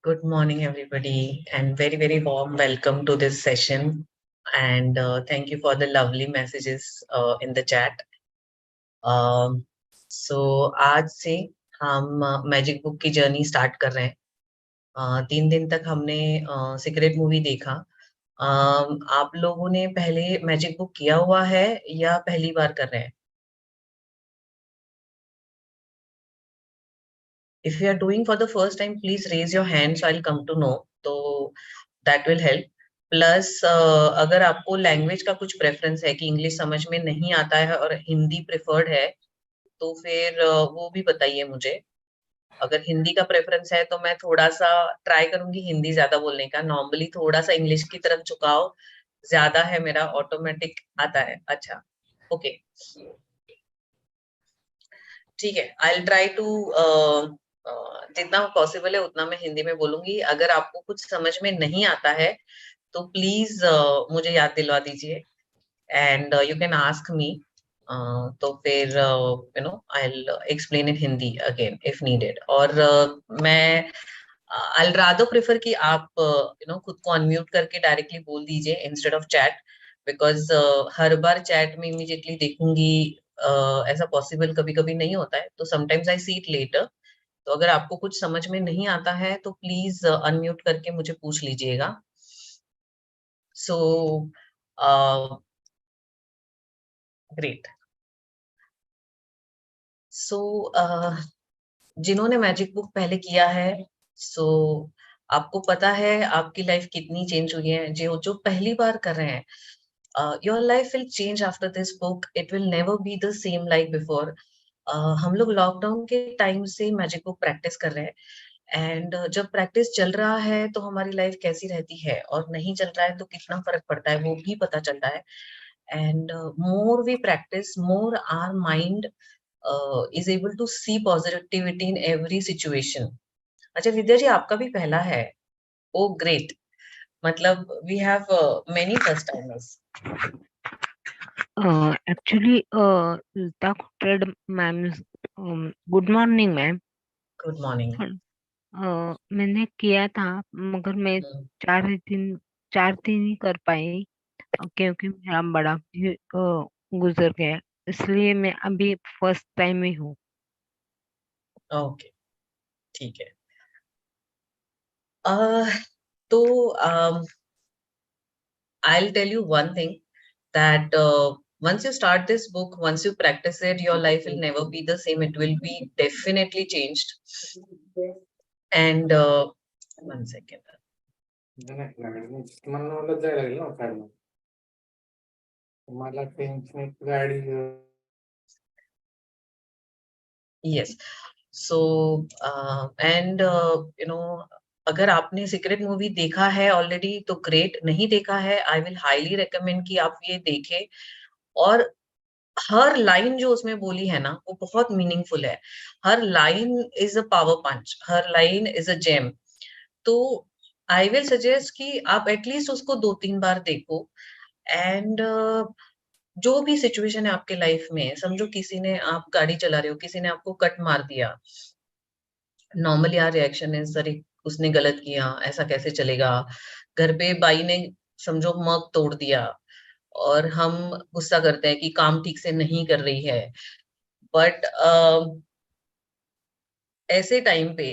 Good morning, everybody, and very warm welcome to this session. And thank you for the lovely messages in the chat. Um, so आज से हम magic book की journey start कर रहे हैं। 3 दिन तक हमने सीक्रेट मूवी देखा। आप लोगों ने पहले मैजिक बुक किया हुआ है या पहली बार कर रहे हैं? If you are doing for the first time, please raise your hand so I'll come to know. तो that will help. प्लस अगर आपको लैंग्वेज का कुछ प्रेफरेंस है कि इंग्लिश समझ में नहीं आता है और हिंदी प्रेफर्ड है, तो फिर वो भी बताइए मुझे। अगर हिंदी का प्रेफरेंस है तो मैं थोड़ा सा ट्राई करूंगी हिंदी ज्यादा बोलने का। नॉर्मली थोड़ा सा इंग्लिश की तरफ झुकाव ज्यादा है मेरा, ऑटोमेटिक आता है। अच्छा, ओके, ठीक है। आई ट्राई टू जितना पॉसिबल है उतना मैं हिंदी में बोलूंगी। अगर आपको कुछ समझ में नहीं आता है तो प्लीज मुझे याद दिलवा दीजिए and you can ask me. तो फिर I explain in Hindi again if needed. और मैं आई रादर प्रेफर कि आप खुद को अनम्यूट करके डायरेक्टली बोल दीजिए instead of chat, because her bar chat में इमीडिएटली देखूंगी ऐसा पॉसिबल कभी कभी नहीं होता है। तो sometimes I see it later. तो अगर आपको कुछ समझ में नहीं आता है तो प्लीज अनम्यूट करके मुझे पूछ लीजिएगा। So great. सो जिन्होंने मैजिक बुक पहले किया है, सो आपको पता है आपकी लाइफ कितनी चेंज हुई है। जो जो पहली बार कर रहे हैं, your life will change after this book. It will never be the same like before. हम लोग लॉकडाउन के टाइम से मैजिक बुक प्रैक्टिस कर रहे हैं एंड जब प्रैक्टिस चल रहा है तो हमारी लाइफ कैसी रहती है और नहीं चल रहा है तो कितना फर्क पड़ता है वो भी पता चलता है। And more we practice, more our mind is able to see positivity in every situation. अच्छा विद्या जी, आपका भी पहला है? ओ ग्रेट, मतलब we have many first timers. Actually, Lita Khotred ma'am, good morning ma'am. Good morning. मैंने किया था मगर मैं चार दिन ही कर पाई, क्योंकि मेरा बड़ा भी गुजर गया, इसलिए मैं अभी फर्स्ट टाइम ही हूँ। ओके, ठीक है। तो I'll tell you one thing that once you start this book, once you practice it, your life will never be the same. It will be definitely changed. And one second. Yes. So and अगर आपने secret movie देखा है already तो great, नहीं देखा है I will highly recommend कि आप ये देखें। और हर लाइन जो उसमें बोली है ना वो बहुत मीनिंगफुल है। हर line is a power punch, हर लाइन इज अ जेम। तो आई विल सजेस्ट कि आप एटलीस्ट उसको 2-3 बार देखो। एंड जो भी सिचुएशन है आपके लाइफ में, समझो किसी ने, आप गाड़ी चला रहे हो, किसी ने आपको कट मार दिया, नॉर्मली यार रिएक्शन है सर उसने गलत किया, ऐसा कैसे चलेगा। घर पे बाई ने समझो मग तोड़ दिया और हम गुस्सा करते हैं कि काम ठीक से नहीं कर रही है। बट ऐसे टाइम पे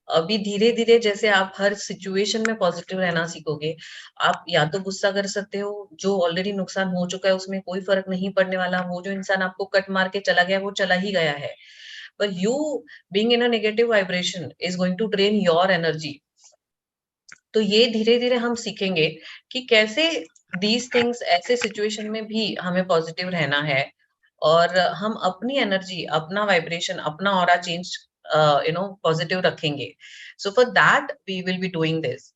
अभी धीरे धीरे जैसे आप हर सिचुएशन में पॉजिटिव रहना सीखोगे। आप या तो गुस्सा कर सकते हो, जो ऑलरेडी नुकसान हो चुका है उसमें कोई फर्क नहीं पड़ने वाला। वो जो इंसान आपको कट मार के चला गया वो चला ही गया है। but you being in a negative vibration is going to drain your energy. तो ये धीरे धीरे हम सीखेंगे कि कैसे these things ऐसे सिचुएशन में भी हमें पॉजिटिव रहना है और हम अपनी एनर्जी, अपना वाइब्रेशन, अपना ऑरा चेंज पॉजिटिव रखेंगे। So for that we will be doing this.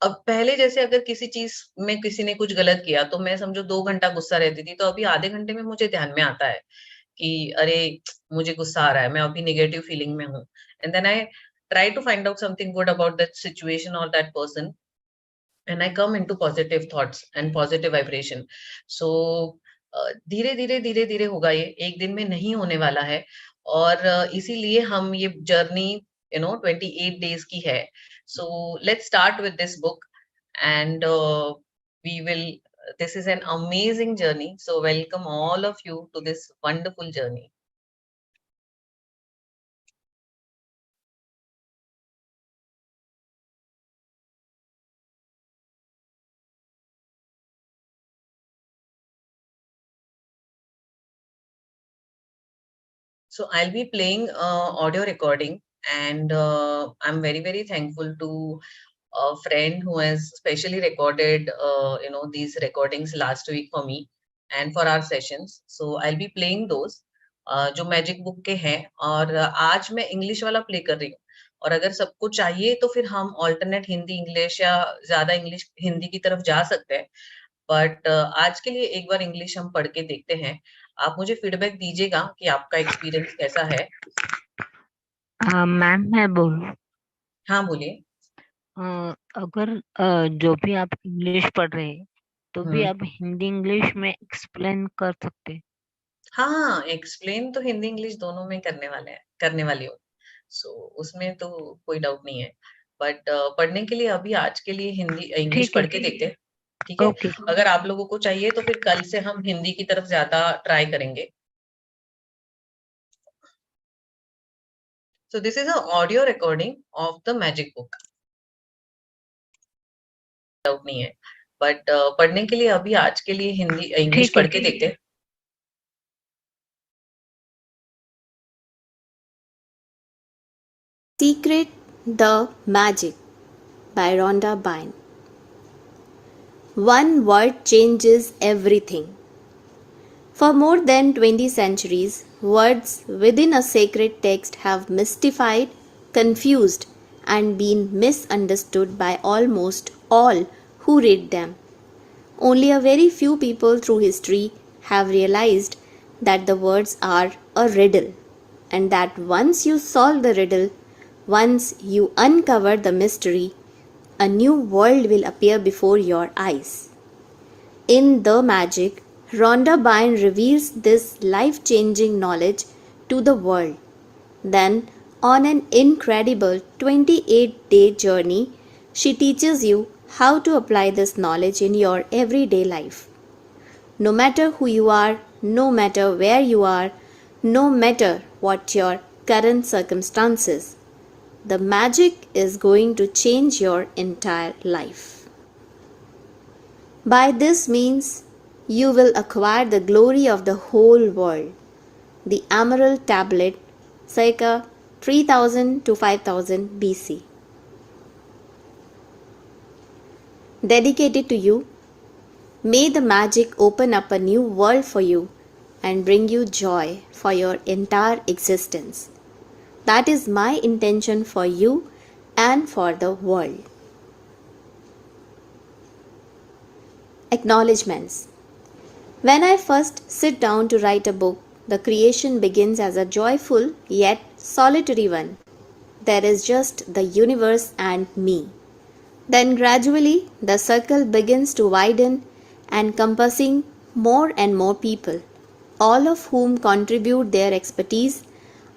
अब पहले जैसे अगर किसी चीज में किसी ने कुछ गलत किया तो मैं समझो 2 घंटा गुस्सा रहती थी, तो अभी आधे घंटे में मुझे ध्यान में आता है कि अरे मुझे गुस्सा आ रहा है, मैं अभी नेगेटिव फीलिंग में हूँ। And then I try to find out something good about that situation और that person and I come into positive thoughts and positive vibration. So धीरे धीरे होगा, ये एक दिन में नहीं होने वाला है। और इसीलिए हम ये जर्नी 28 days की है. So let's start with this book, and we will. This is an amazing journey. So welcome all of you to this wonderful journey. So I'll be playing audio recording, and I'm very, very thankful to a friend who has specially recorded, these recordings last week for me and for our sessions. So I'll be playing those जो magic book के हैं, और आज मैं English वाला play कर रही हूँ. और अगर सबको चाहिए तो फिर हम ऑल्टरनेट हिंदी इंग्लिश या ज्यादा इंग्लिश हिंदी की तरफ जा सकते हैं. बट आज के लिए एक बार इंग्लिश हम पढ़ के देखते हैं. आप मुझे फीडबैक दीजिएगा कि आपका एक्सपीरियंस कैसा है. मैम मैं बोलूँ? हाँ, बोलिए. अगर जो भी आप इंग्लिश पढ़ रहे हैं तो भी आप हिंदी इंग्लिश में एक्सप्लेन कर सकते हैं. हाँ, एक्सप्लेन तो हिंदी इंग्लिश दोनों में करने वाली हूँ. सो उसमें तो कोई डाउट नहीं है. बट पढ़ने के लिए अभी आज के लिए हिंदी इंग्लिश ठीक है. पढ़ के देखते हैं. ठीक है. ओके. अगर आप लोगों को चाहिए तो फिर कल से हम हिंदी की तरफ ज्यादा ट्राई करेंगे. So this is an audio recording of the magic book. Doubt नहीं है. बट पढ़ने के लिए अभी आज के लिए हिंदी इंग्लिश ठीक है. पढ़ के देखते हैं. Secret the Magic by Rhonda Byrne. One word changes everything. For more than 20 centuries, words within a sacred text have mystified, confused, and been misunderstood by almost all who read them. Only a very few people through history have realized that the words are a riddle, and that once you solve the riddle, once you uncover the mystery, a new world will appear before your eyes. In The Magic, Rhonda Byrne reveals this life changing knowledge to the world. Then, on an incredible 28-day journey, she teaches you how to apply this knowledge in your everyday life. No matter who you are, no matter where you are, no matter what your current circumstances, the magic is going to change your entire life. By this means, you will acquire the glory of the whole world. The Emerald Tablet, circa 3000 to 5000 BC. Dedicated to you, may the magic open up a new world for you and bring you joy for your entire existence. That is my intention for you and for the world. Acknowledgements. When I first sit down to write a book, the creation begins as a joyful yet solitary one. There is just the universe and me. Then gradually the circle begins to widen, encompassing more and more people, all of whom contribute their expertise,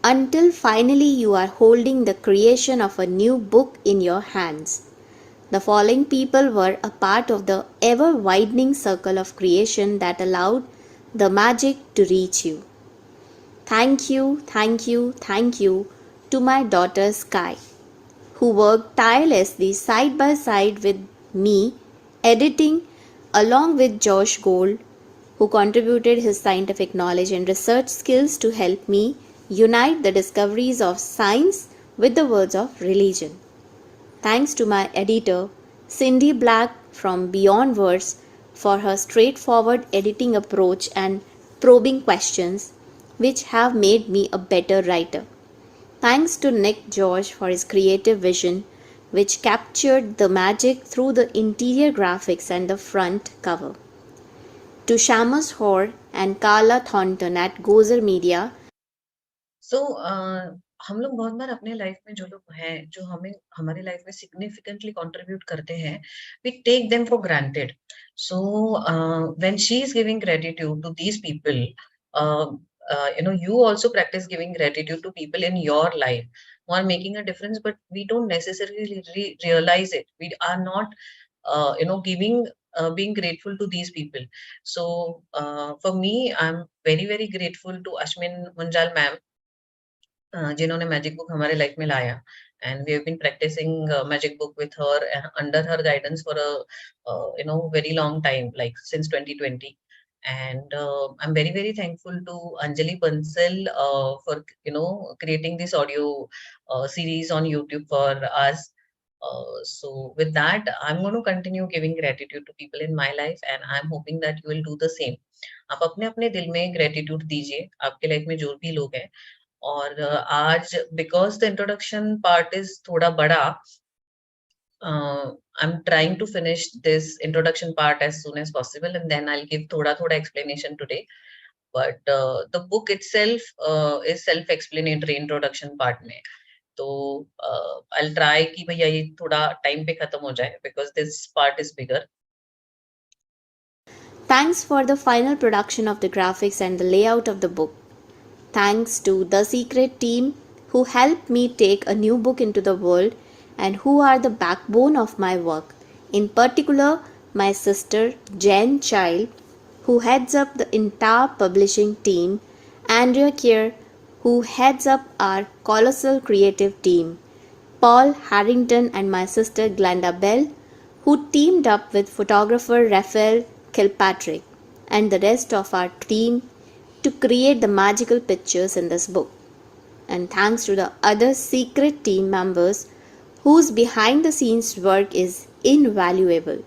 until finally you are holding the creation of a new book in your hands. The following people were a part of the ever widening circle of creation that allowed the magic to reach you. Thank you, thank you, thank you to my daughter Sky, who worked tirelessly side by side with me, editing along with Josh Gold, who contributed his scientific knowledge and research skills to help me unite the discoveries of science with the words of religion. Thanks to my editor, Cindy Black from Beyond Words, for her straightforward editing approach and probing questions, which have made me a better writer. Thanks to Nick George for his creative vision, which captured the magic through the interior graphics and the front cover. To Shamus Hoare and Carla Thornton at Gozer Media. So, हम लोग बहुत बार अपने life में जो लोग हैं, जो हमें हमारे लाइफ में सिग्निफिकेंटली कंट्रीब्यूट करते हैं, we take them for granted. So, when she is giving gratitude to these people, you also practice giving gratitude to people in your life. who are making a difference, but we don't necessarily realize it. We are not, giving, being grateful to these people. So for me, I'm very very grateful to Ashmin Munjal ma'am, जिन्होंने magic book हमारे life में लाया, and we have been practicing magic book with her and under her guidance for a very long time, like since 2020. And I'm very very thankful to Anjali Bansal for creating this audio series on YouTube for us. So with that, I'm going to continue giving gratitude to people in my life, and I'm hoping that you will do the same. आप अपने अपने दिल में gratitude दीजिए, आपके life में जो भी लोग हैं। और आज because the introduction part is थोड़ा बड़ा, I'm trying to finish this introduction part as soon as possible, and then I'll give thoda explanation today. But the book itself is self-explanatory introduction part में, तो I'll try कि भैया ये थोड़ा time पे खत्म हो जाए because this part is bigger. Thanks for the final production of the graphics and the layout of the book. Thanks to the secret team who helped me take a new book into the world and who are the backbone of my work. In particular, my sister Jen Child, who heads up the entire publishing team, Andrea Keir, who heads up our colossal creative team, Paul Harrington and my sister Glenda Bell, who teamed up with photographer Raphael Kilpatrick and the rest of our team to create the magical pictures in this book. And thanks to the other secret team members whose behind the scenes work is invaluable.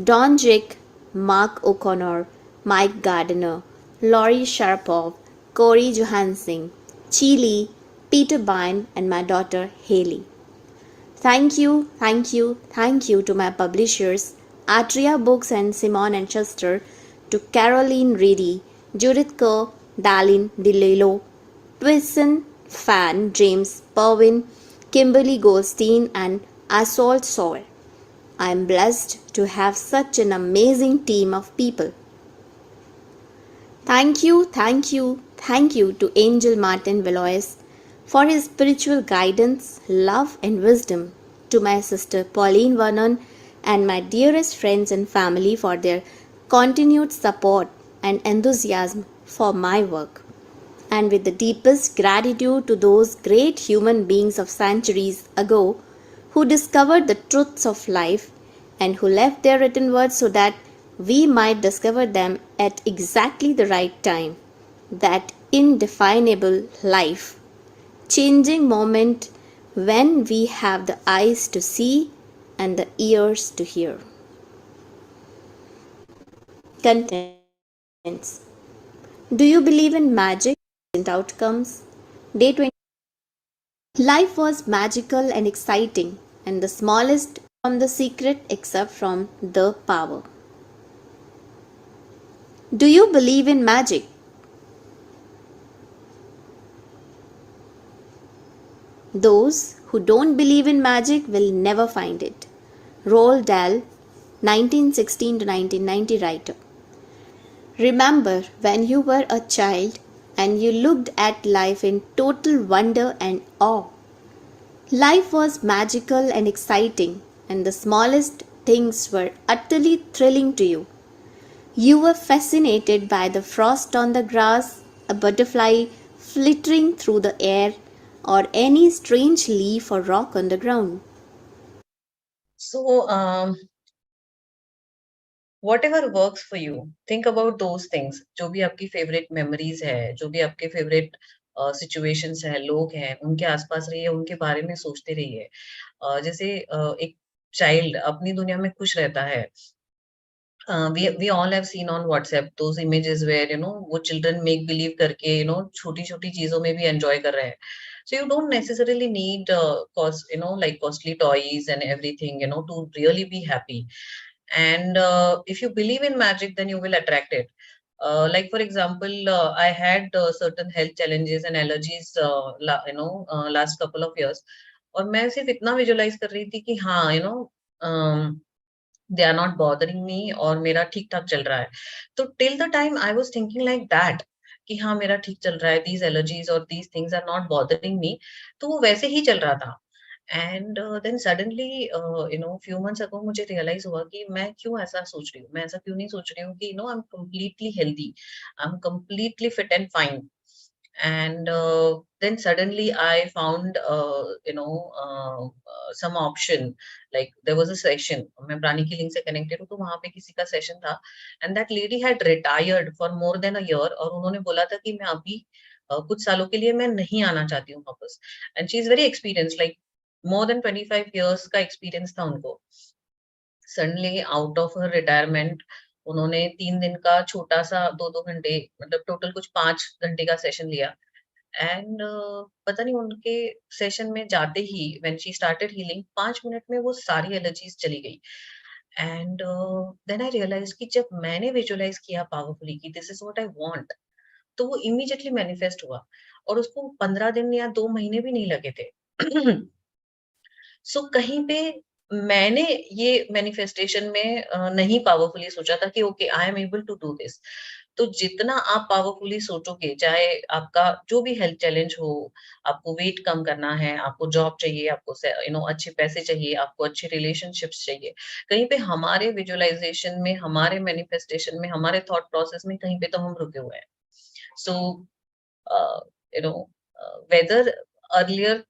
Don Jick, Mark O'Connor, Mike Gardiner, Laurie Sharapov, Corey Johansson, Chili, Peter Byrne, and my daughter Haley. Thank you, thank you, thank you to my publishers, Atria Books and Simon and Schuster, to Caroline Reedy, Judith Kerr, Dalin DeLillo, Twison Fan, James Perwin, Kimberly Goldstein, and Assault Sawyer. I am blessed to have such an amazing team of people. Thank you, thank you, thank you to Angel Martin Velois for his spiritual guidance, love, and wisdom, to my sister Pauline Vernon and my dearest friends and family for their continued support and enthusiasm for my work. And with the deepest gratitude to those great human beings of centuries ago who discovered the truths of life and who left their written words so that we might discover them at exactly the right time. That indefinable life changing moment when we have the eyes to see and the ears to hear. Contents. Do you believe in magic and outcomes? Day 20. Life was magical and exciting, and the smallest from the secret except from the power. Do you believe in magic? Those who don't believe in magic will never find it. Roald Dahl, 1916 to 1990 writer. Remember when you were a child and you looked at life in total wonder and awe. Life was magical and exciting, and the smallest things were utterly thrilling to you. You were fascinated by the frost on the grass, a butterfly flittering through the air, or any strange leaf or rock on the ground. So whatever works for you, think about those things. जो भी आपकी favorite memories है, जो भी आपके favorite situations है, लोग हैं, उनके आसपास रहिए, उनके बारे में सोचते रहिए। जैसे एक child अपनी दुनिया में खुश रहता है। We all have seen on WhatsApp those images where वो children make believe करके छोटी-छोटी चीजों में भी enjoy कर रहे हैं। So you don't necessarily need like costly toys and everything to really be happy. And if you believe in magic, then you will attract it. Like for example, I had certain health challenges and allergies last couple of years, और मैं सिर्फ इतना visualise कर रही थी कि हाँ they are not bothering me और मेरा ठीक ठाक चल रहा है। तो till the time I was thinking like that, कि हाँ मेरा ठीक चल रहा है, these allergies और these things are not bothering me, तो वो वैसे ही चल रहा था। And then suddenly few months ago मुझे रियलाइज हुआ कि मैं क्यों ऐसा सोच रही हूँ, मैं ऐसा क्यों नहीं सोच रही हूँ कि I am completely healthy, I am completely fit and fine. And then suddenly I found some option, like there was a session, मैं प्राणी की लिंक से connected हूँ, तो वहां पे किसी का सेशन था, and that lady had retired for more than a year, और उन्होंने बोला था कि मैं अभी कुछ सालों के लिए मैं नहीं आना चाहती हूँ वापस। And she is very experience, like more than 25 years का एक्सपीरियंस था उनको। Suddenly out of her retirement उन्होंने 3 दिन का छोटा सा 2-2 घंटे, मतलब टोटल कुछ 5 घंटे का सेशन लिया। एंड पता नहीं उनके सेशन में जाते ही when she started healing 5 minute में वो सारी एलर्जीज चली गई। एंड देन आई रियलाइज कि जब मैंने विजुअलाइज किया पावरफुली कि this is what I want, तो वो इमीडिएटली मैनिफेस्ट हुआ, और उसको 15 दिन या 2 महीने भी नहीं लगे थे। सो कहीं पे मैंने ये मैनिफेस्टेशन में नहीं पावरफुली सोचा था कि okay I am able to do this. तो जितना आप पावरफुली सोचोगे, चाहे आपका जो भी हेल्थ चैलेंज हो, आपको वेट कम करना है, आपको जॉब चाहिए, आपको अच्छे पैसे चाहिए, आपको अच्छे रिलेशनशिप्स चाहिए, कहीं पे हमारे विजुअलाइजेशन में, हमारे मैनिफेस्टेशन में, हमारे थॉट प्रोसेस में कहीं पे तो हम रुके हुए हैं। So you know whether earlier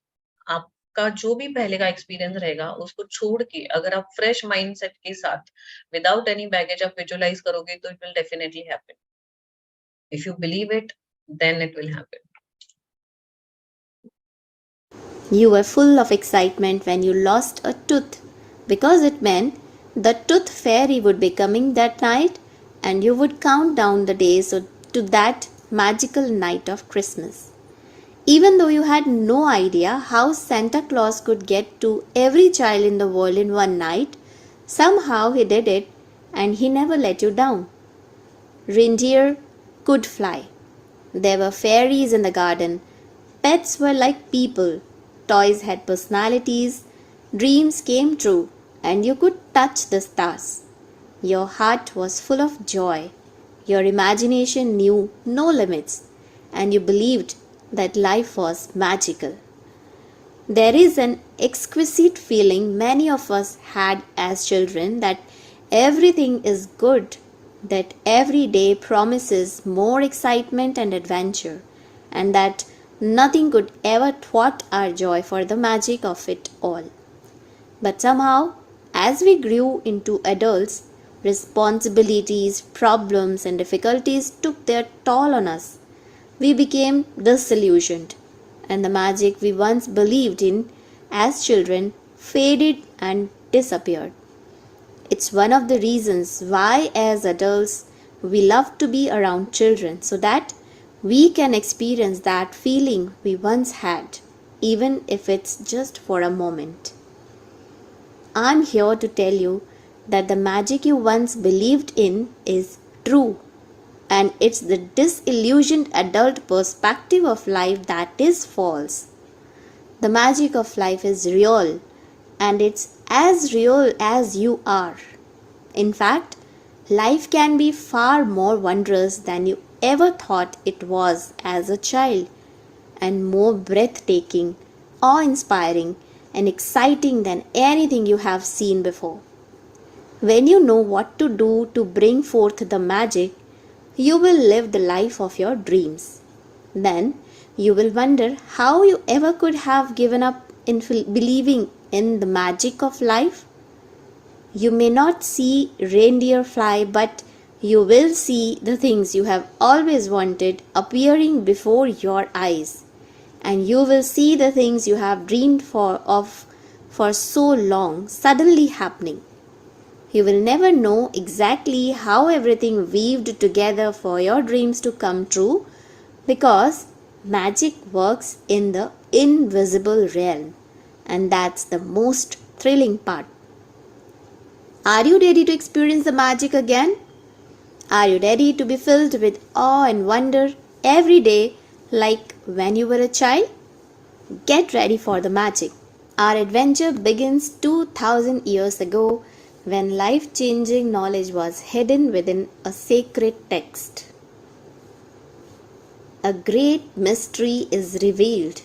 आपका जो भी पहले का एक्सपीरियंस रहेगा, उसको छोड़ के अगर आप फ्रेश माइंडसेट के साथ विदाउट एनी बैगेज आप विजुअलाइज करोगे, तो it will definitely happen. If you believe it, then it will happen. You were full of excitement when you lost a tooth because it meant the tooth fairy would be coming that night and you would count down the days to that magical night of Christmas. Even though you had no idea how Santa Claus could get to every child in the world in one night, somehow he did it and he never let you down. Reindeer could fly. There were fairies in the garden. Pets were like people. Toys had personalities. Dreams came true and you could touch the stars. Your heart was full of joy. Your imagination knew no limits and you believed that life was magical. There is an exquisite feeling many of us had as children that everything is good, that every day promises more excitement and adventure, and that nothing could ever thwart our joy for the magic of it all. But somehow, as we grew into adults, responsibilities, problems, and difficulties took their toll on us. We became disillusioned, and the magic we once believed in as children faded and disappeared. It's one of the reasons why, as adults, we love to be around children so that we can experience that feeling we once had, even if it's just for a moment. I'm here to tell you that the magic you once believed in is true, and it's the disillusioned adult perspective of life that is false. The magic of life is real, and it's as real as you are. In fact, life can be far more wondrous than you ever thought it was as a child, and more breathtaking, awe-inspiring, and exciting than anything you have seen before. When you know what to do to bring forth the magic, you will live the life of your dreams. Then you will wonder how you ever could have given up in believing in the magic of life. You may not see reindeer fly, but you will see the things you have always wanted appearing before your eyes, and you will see the things you have dreamed of for so long suddenly happening. You will never know exactly how everything weaved together for your dreams to come true, because magic works in the invisible realm, and that's the most thrilling part. Are you ready to experience the magic again? Are you ready to be filled with awe and wonder every day like when you were a child? Get ready for the magic. Our adventure begins 2000 years ago when life-changing knowledge was hidden within a sacred text. a great mystery is revealed.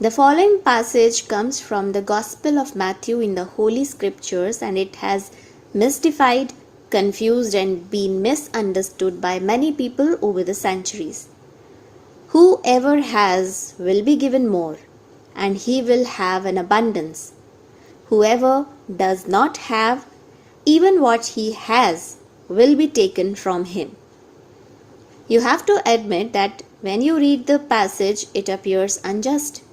The following passage comes from the Gospel of Matthew in the Holy Scriptures, and it has mystified, confused, and been misunderstood by many people over the centuries. Whoever has will be given more, and he will have an abundance. Whoever does not have, even what he has will be taken from him. You have to admit that when you read the passage, it appears unjust,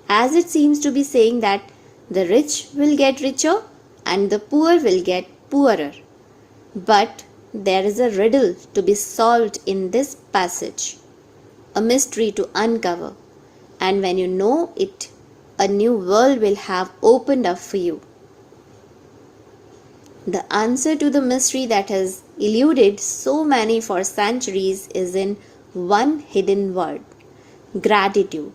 as it seems to be saying that the rich will get richer and the poor will get poorer. But there is a riddle to be solved in this passage, a mystery to uncover, and when you know it, a new world will have opened up for you. The answer to the mystery that has eluded so many for centuries is in one hidden word: gratitude.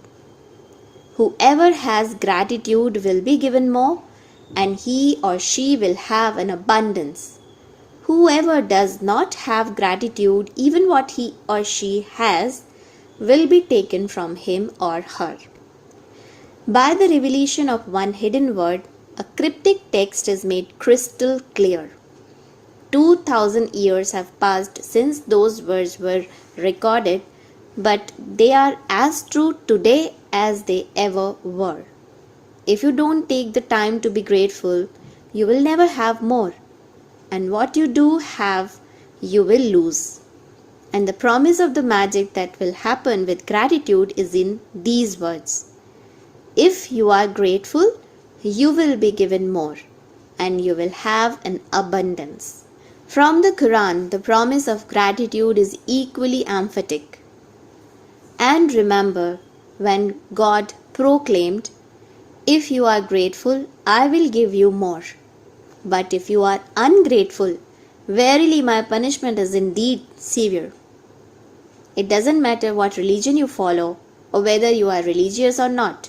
Whoever has gratitude will be given more, and he or she will have an abundance. Whoever does not have gratitude, even what he or she has, will be taken from him or her. By the revelation of one hidden word, a cryptic text is made crystal clear. 2000 years have passed since those words were recorded, but they are as true today as they ever were. If you don't take the time to be grateful, you will never have more. And what you do have, you will lose. And the promise of the magic that will happen with gratitude is in these words: if you are grateful, you will be given more, and you will have an abundance. From the Quran, the promise of gratitude is equally emphatic. And remember, when God proclaimed, "If you are grateful, I will give you more. But if you are ungrateful, verily my punishment is indeed severe." It doesn't matter what religion you follow or whether you are religious or not.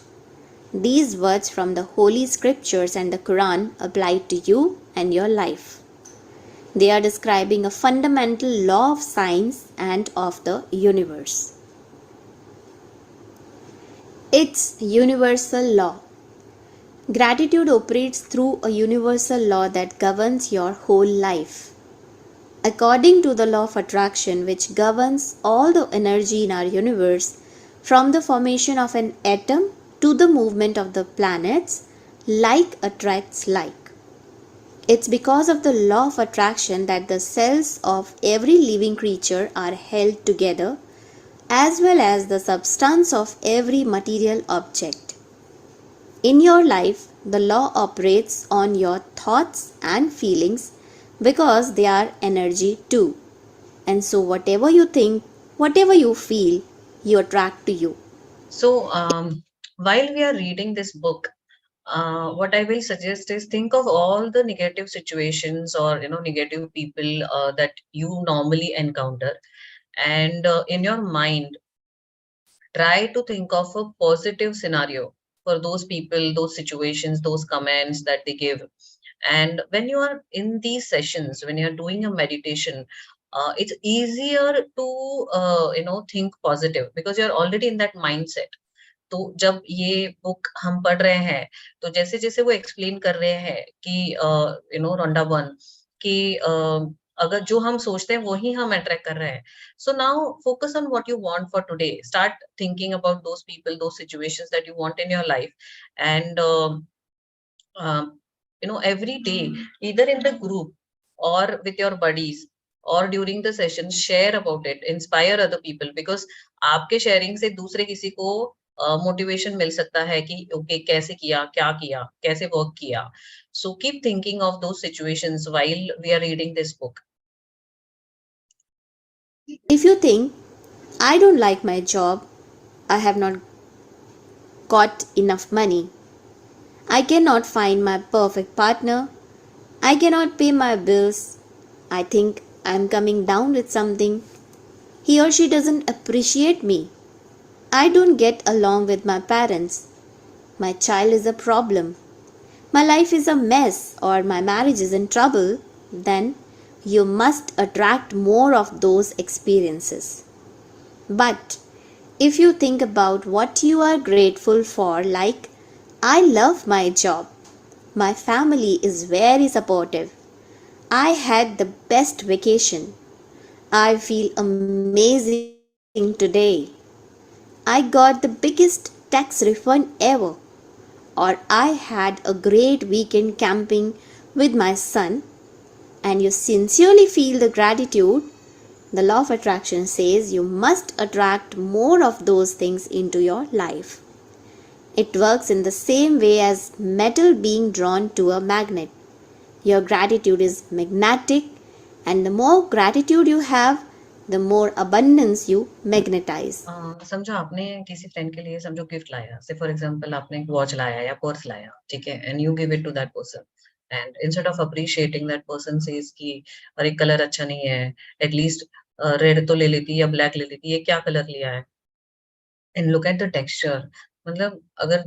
These words from the Holy Scriptures and the Quran apply to you and your life. They are describing a fundamental law of science and of the universe. It's universal law. Gratitude operates through a universal law that governs your whole life. According to the law of attraction, which governs all the energy in our universe, from the formation of an atom to the movement of the planets, like attracts like. It's because of the law of attraction that the cells of every living creature are held together, as well as the substance of every material object. In your life, the law operates on your thoughts and feelings because they are energy too. And so whatever you think, whatever you feel, you attract to you. So, while we are reading this book, what I will suggest is think of all the negative situations or negative people that you normally encounter, and in your mind, try to think of a positive scenario for those people, those situations, those comments that they give. And when you are in these sessions, when you're doing a meditation, it's easier to think positive because you're already in that mindset. तो जब ये book हम पढ़ रहे हैं, तो जैसे जैसे वो एक्सप्लेन कर रहे हैं कि रोंडा वन कि अगर जो हम सोचते हैं वही हम अट्रैक्ट कर रहे हैं. So now focus on what you want for today. Start thinking about those people, those situations that you want in your life, and every day, either in the group or with your buddies or during the session, share about it, inspire other people, because आपके sharing से दूसरे किसी को motivation मिल सकता है कि okay कैसे किया, क्या किया, कैसे वर्क किया. So keep thinking of those situations while we are reading this book. If you think, I don't like my job, I have not got enough money, I cannot find my perfect partner, I cannot pay my bills, I think I'm coming down with something, he or she doesn't appreciate me, I don't get along with my parents, my child is a problem, my life is a mess, or my marriage is in trouble, then you must attract more of those experiences. But if you think about what you are grateful for, like, I love my job, my family is very supportive, I had the best vacation, I feel amazing today, I got the biggest tax refund ever, or I had a great weekend camping with my son, and you sincerely feel the gratitude, the law of attraction says you must attract more of those things into your life. It works in the same way as metal being drawn to a magnet. Your gratitude is magnetic, and the more gratitude you have, the more abundance you magnetize. समझो आपने किसी friend के लिए समझो gift लाया, से for example आपने एक वॉच लाया या पर्स लाया, ठीक है, and you give it to that person, and instead of appreciating that person says कि अरे कलर अच्छा नहीं है, एटलीस्ट रेड तो ले लेती या ब्लैक ले लेती, ये क्या कलर लिया है, and look at the texture, मतलब अगर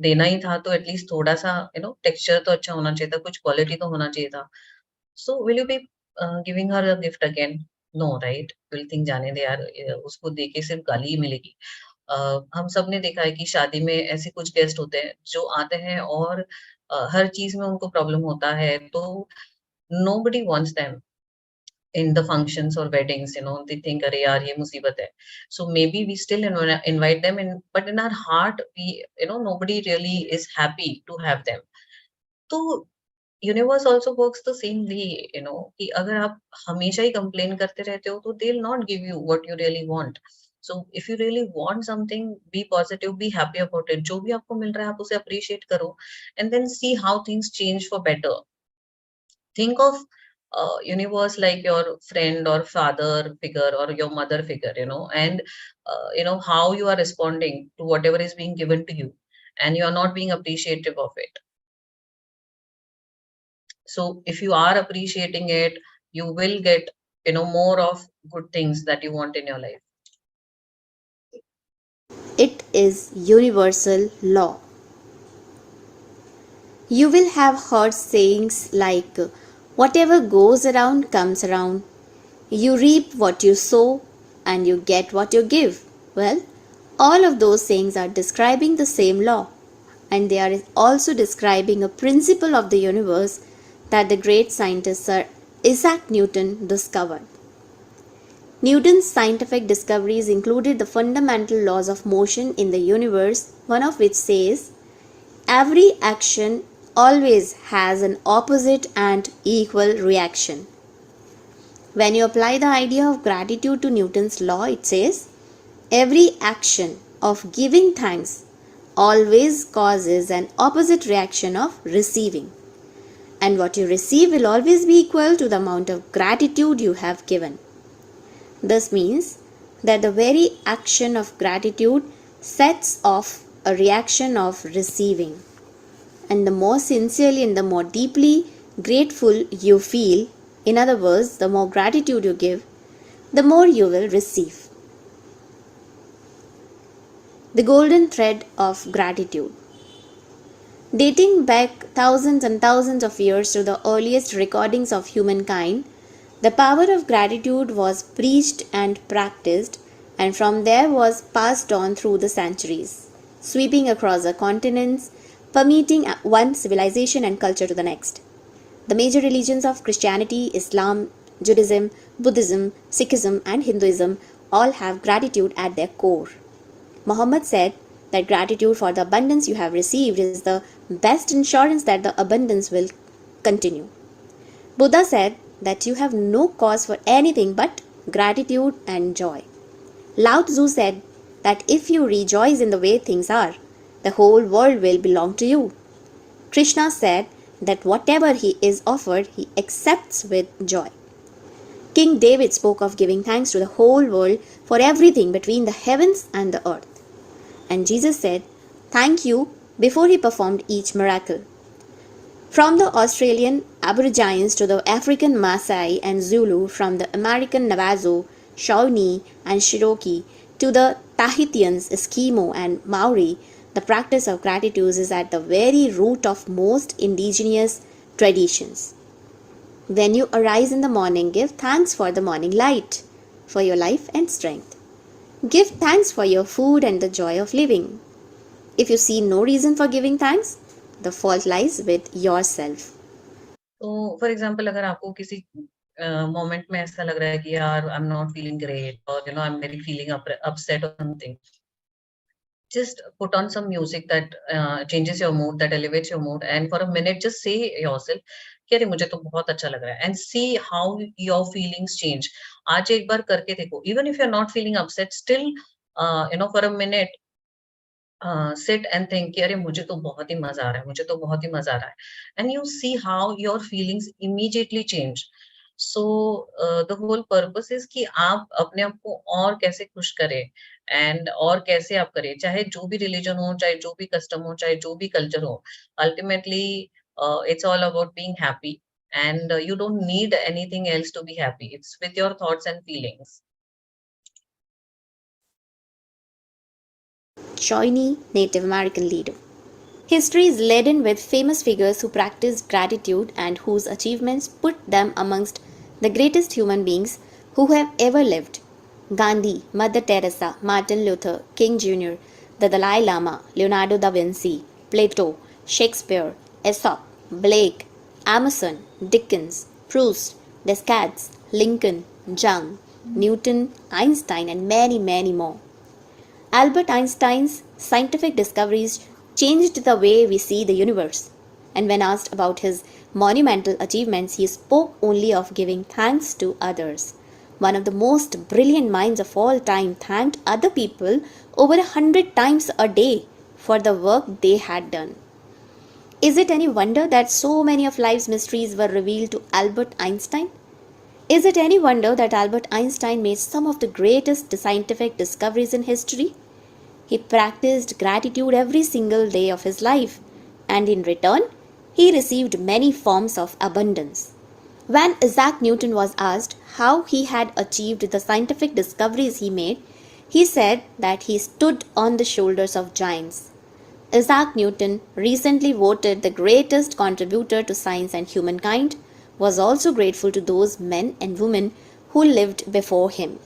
देना ही था तो एटलीस्ट थोड़ा सा टेक्सचर तो अच्छा होना चाहिए था, कुछ क्वालिटी तो होना चाहिए था. So will you be giving her a gift again? No, right? Will think जाने दे यार, उसको देके सिर्फ गाली ही मिलेगी. हम सब ने देखा है कि शादी में ऐसे कुछ गेस्ट होते हैं जो आते हैं और हर चीज में उनको प्रॉब्लम होता है, तो nobody wants them in the functions or weddings. They think अरे यार ये मुसीबत है. So maybe we still invite them in, but in our heart we, nobody really is happy to have them. तो universe also works the same way, कि अगर आप हमेशा ही कंप्लेन करते रहते हो तो they will not give you what you really want. So if you really want something, be positive, be happy about it. जो भी आपको मिल रहा है आप उसे अप्रिशिएट करो, and then see how things change for better. Think of universe like your friend or father figure or your mother figure, and how you are responding to whatever is being given to you, and you are not being appreciative of it. So if you are appreciating it, you will get more of good things that you want in your life. It is universal law. You will have heard sayings like, whatever goes around comes around. You reap what you sow and you get what you give. Well, all of those sayings are describing the same law, and they are also describing a principle of the universe that the great scientist Sir Isaac Newton discovered. Newton's scientific discoveries included the fundamental laws of motion in the universe, one of which says, every action always has an opposite and equal reaction. When you apply the idea of gratitude to Newton's law, it says, every action of giving thanks always causes an opposite reaction of receiving, and what you receive will always be equal to the amount of gratitude you have given. This means that the very action of gratitude sets off a reaction of receiving. And the more sincerely and the more deeply grateful you feel, in other words, the more gratitude you give, the more you will receive. The golden thread of gratitude. Dating back thousands and thousands of years to the earliest recordings of humankind, the power of gratitude was preached and practiced, and from there was passed on through the centuries, sweeping across the continents, permeating one civilization and culture to the next. The major religions of Christianity, Islam, Judaism, Buddhism, Sikhism, and Hinduism all have gratitude at their core. Muhammad said that gratitude for the abundance you have received is the best insurance that the abundance will continue. Buddha said that you have no cause for anything but gratitude and joy. Lao Tzu said that if you rejoice in the way things are, the whole world will belong to you. Krishna said that whatever he is offered, he accepts with joy. King David spoke of giving thanks to the whole world for everything between the heavens and the earth. And Jesus said, thank you, before he performed each miracle. From the Australian Aborigines to the African Maasai and Zulu, from the American Navajo, Shawnee and Cherokee to the Tahitians, Eskimo and Maori, the practice of gratitude is at the very root of most indigenous traditions. When you arise in the morning, give thanks for the morning light, for your life and strength. Give thanks for your food and the joy of living. If you see no reason for giving thanks, the fault lies with yourself. तो for example अगर आपको किसी moment में ऐसा लग रहा है कि यार I am not feeling great और I am very feeling upset और something, just put on some music that changes your mood, that elevates your mood, and for a minute just say yourself कि अरे मुझे तो बहुत अच्छा लग रहा है, and see how your feelings change. आज एक बार करके देखो, even if you're not feeling upset, still for a minute sit and think कि अरे मुझे तो बहुत ही मजा आ रहा है, मुझे तो बहुत ही मजा आ रहा है, and you see how your feelings immediately change. So the whole purpose is कि आप अपने आप को और कैसे खुश करें, एंड और कैसे आप करें, चाहे जो भी रिलीजन हो, चाहे जो भी कस्टम हो, चाहे जो भी कल्चर हो, ultimately it's all about being happy, and you don't need anything else to be happy. It's with your thoughts and feelings. Cheyenne, Native American leader. History is laden with famous figures who practiced gratitude and whose achievements put them amongst the greatest human beings who have ever lived. Gandhi, Mother Teresa, Martin Luther King Jr., the Dalai Lama, Leonardo da Vinci, Plato, Shakespeare, Aesop, Blake, Emerson, Dickens, Proust, Descartes, Lincoln, Young, Newton, Einstein, and many, many more. Albert Einstein's scientific discoveries changed the way we see the universe. And when asked about his monumental achievements, he spoke only of giving thanks to others. One of the most brilliant minds of all time thanked other people over 100 times a day for the work they had done. Is it any wonder that so many of life's mysteries were revealed to Albert Einstein? Is it any wonder that Albert Einstein made some of the greatest scientific discoveries in history? He practiced gratitude every single day of his life, and in return, he received many forms of abundance. When Isaac Newton was asked how he had achieved the scientific discoveries he made, he said that he stood on the shoulders of giants. Isaac Newton, recently voted the greatest contributor to science and humankind, was also grateful to those men and women who lived before him.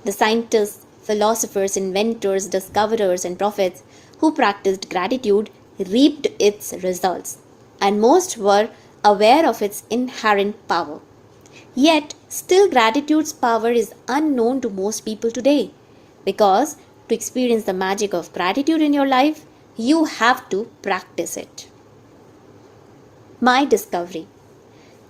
The scientists, philosophers, inventors, discoverers, and prophets who practiced gratitude reaped its results, and most were aware of its inherent power. Yet, still gratitude's power is unknown to most people today, because to experience the magic of gratitude in your life, you have to practice it. My discovery.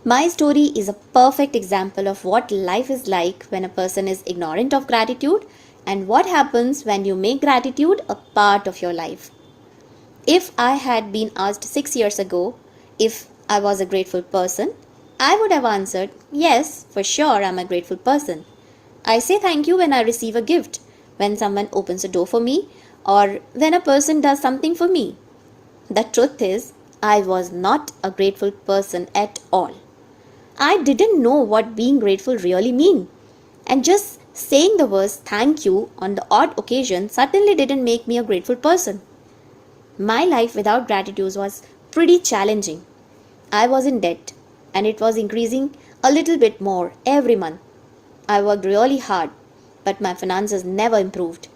My story is a perfect example of what life is like when a person is ignorant of gratitude and what happens when you make gratitude a part of your life. If I had been asked 6 years ago if I was a grateful person, I would have answered, yes, for sure I'm a grateful person. I say thank you when I receive a gift, when someone opens a door for me, or when a person does something for me. The truth is, I was not a grateful person at all. I didn't know what being grateful really mean, and just saying the words thank you on the odd occasion certainly didn't make me a grateful person. My life without gratitude was pretty challenging. I was in debt, and it was increasing a little bit more every month. I worked really hard, but my finances never improved.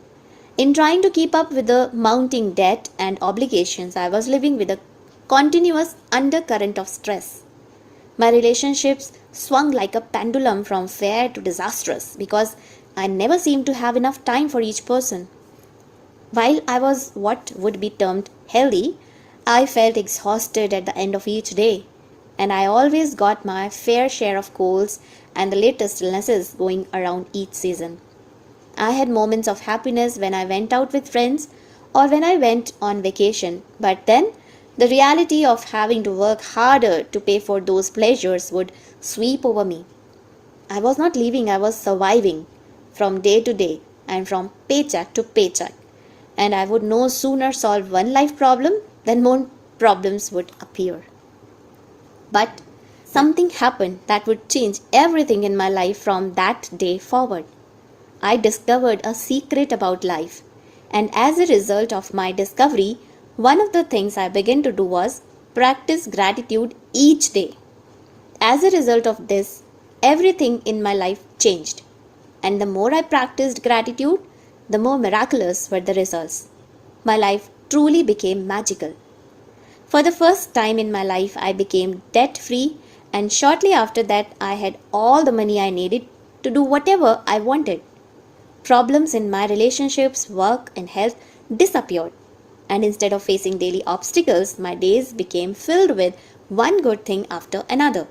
In trying to keep up with the mounting debt and obligations, I was living with a continuous undercurrent of stress. My relationships swung like a pendulum from fair to disastrous because I never seemed to have enough time for each person. While I was what would be termed healthy, I felt exhausted at the end of each day, and I always got my fair share of colds and the latest illnesses going around each season. I had moments of happiness when I went out with friends or when I went on vacation, but then the reality of having to work harder to pay for those pleasures would sweep over me. I was not living, I was surviving from day to day and from paycheck to paycheck. And I would no sooner solve one life problem than more problems would appear. But something happened that would change everything in my life from that day forward. I discovered a secret about life, and as a result of my discovery, one of the things I began to do was practice gratitude each day. As a result of this, everything in my life changed. And the more I practiced gratitude, the more miraculous were the results. My life truly became magical. For the first time in my life, I became debt free, and shortly after that, I had all the money I needed to do whatever I wanted. Problems in my relationships, work, and health disappeared. And instead of facing daily obstacles, my days became filled with one good thing after another.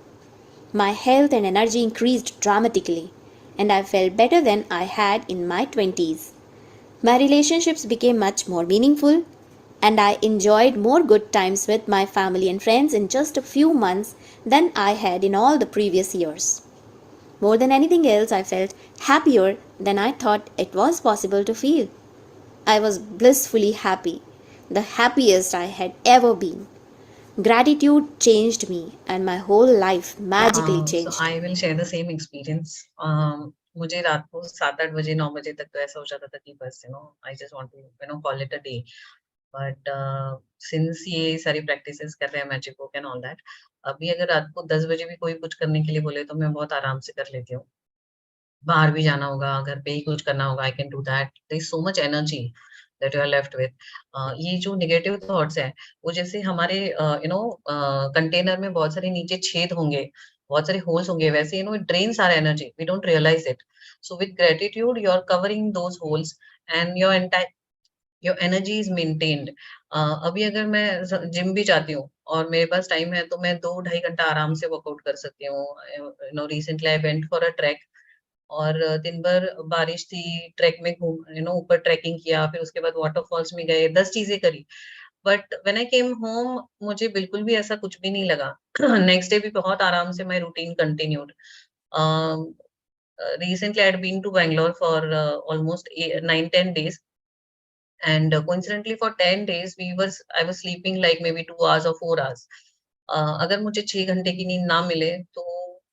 My health and energy increased dramatically, and I felt better than I had in my 20s. My relationships became much more meaningful, and I enjoyed more good times with my family and friends in just a few months than I had in all the previous years. More than anything else, I felt happier than I thought it was possible to feel. I was blissfully happy, the happiest I had ever been. Gratitude changed me, and my whole life magically So changed. I will share the same experience. मुझे रात को 7-8 बजे 9 बजे तक तो ऐसा हो जाता था कि बस I just want to call it a day. But since ये सारी practices कर रहे हैं magic book and all that, अभी अगर रात को 10 बजे भी कोई कुछ करने के लिए बोले तो मैं बहुत आराम से कर लेती हूँ. बाहर भी जाना होगा, घर पे ही कुछ करना होगा, I can do that. There is so much energy that you are left with. ये जो नेगेटिव थॉट्स हैं, वो जैसे हमारे कंटेनर में बहुत सारे नीचे छेद होंगे, बहुत सारे होल्स होंगे, वैसे it drains our energy. We don't realize it. So with gratitude, you are covering those holes and your energy is maintained. अभी अगर मैं जिम भी जाती हूँ और मेरे पास टाइम है तो मैं 2 ढाई घंटा आराम से वर्कआउट कर सकती हूँ. Recently I went for a track और दिन भर बारिश थी, ट्रैक में ऊपर ट्रैकिंग किया, फिर उसके बाद वाटरफॉल्स में गए, 10 चीजें करी. But when I came home मुझे बिल्कुल भी ऐसा कुछ भी नहीं लगा. नेक्स्ट डे भी बहुत आराम से my routine continued. Recently I had been to Bangalore for almost 9-10 days, and coincidentally for 10 days I was sleeping like maybe 2 hours or 4 hours. अगर मुझे 6 घंटे की नींद ना मिले तो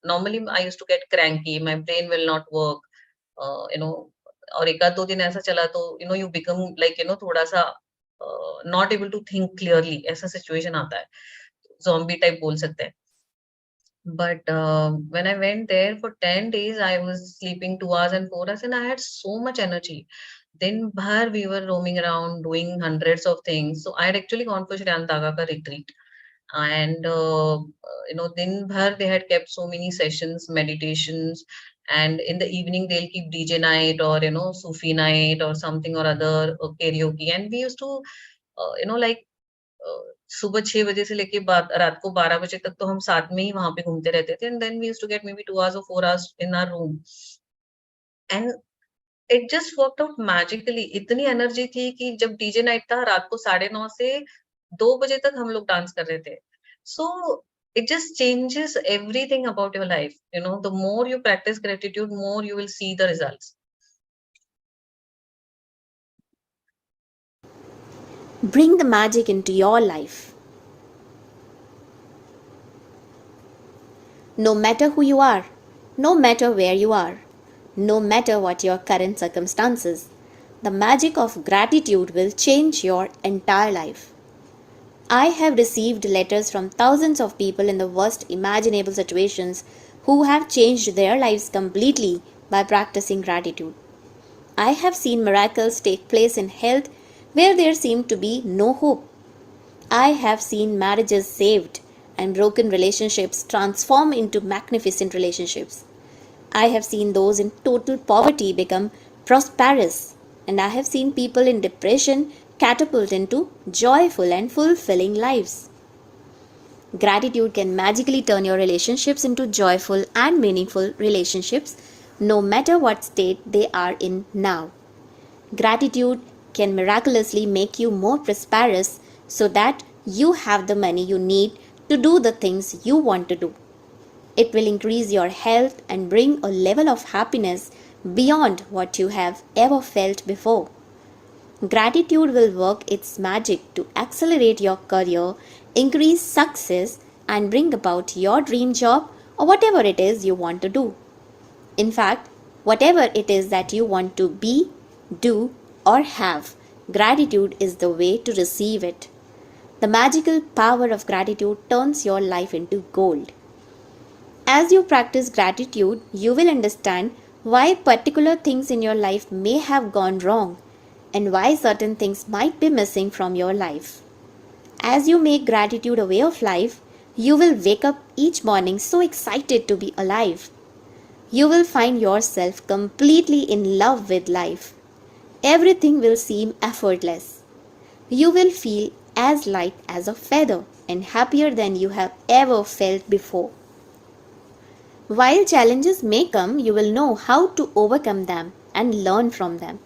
normally I used to get cranky, my brain will not work. you know और एक आध दो दिन ऐसा चला तो you become like थोड़ा सा not able to think clearly, ऐसा situation आता है, zombie type बोल सकते हैं. But when I went there for 10 days, I was sleeping 2 hours and 4 hours, and I had so much energy. Then bhar we were roaming around doing hundreds of things. So I had actually gone for Shri Antaga ka retreat. And din bhar they had kept so many sessions, meditations, and in the evening they'll keep DJ night or Sufi night or something or other, or karaoke. And we used to like सुबह 6 बजे से लेके रात को 12 बजे तक तो हम साथ में ही वहां पे घूमते रहते थे. And then we used to get maybe 2 hours or 4 hours in our room, and it just worked out magically. इतनी एनर्जी थी कि जब डीजे नाइट था रात को 9:30 से 2 बजे तक हम लोग डांस कर रहे थे. सो it just changes everything about your life. The more you practice gratitude, more you will see the results. Bring the magic into your life. No matter who you are, no matter where you are, no matter what your current circumstances, the magic of gratitude will change your entire life. I have received letters from thousands of people in the worst imaginable situations who have changed their lives completely by practicing gratitude. I have seen miracles take place in health where there seemed to be no hope. I have seen marriages saved and broken relationships transform into magnificent relationships. I have seen those in total poverty become prosperous, and I have seen people in depression catapult into joyful and fulfilling lives. Gratitude can magically turn your relationships into joyful and meaningful relationships, no matter what state they are in now. Gratitude can miraculously make you more prosperous so that you have the money you need to do the things you want to do. It will increase your health and bring a level of happiness beyond what you have ever felt before. Gratitude will work its magic to accelerate your career, increase success, and bring about your dream job or whatever it is you want to do. In fact, whatever it is that you want to be, do, or have, gratitude is the way to receive it. The magical power of gratitude turns your life into gold. As you practice gratitude, you will understand why particular things in your life may have gone wrong and why certain things might be missing from your life. As you make gratitude a way of life, you will wake up each morning so excited to be alive. You will find yourself completely in love with life. Everything will seem effortless. You will feel as light as a feather and happier than you have ever felt before. While challenges may come, you will know how to overcome them and learn from them.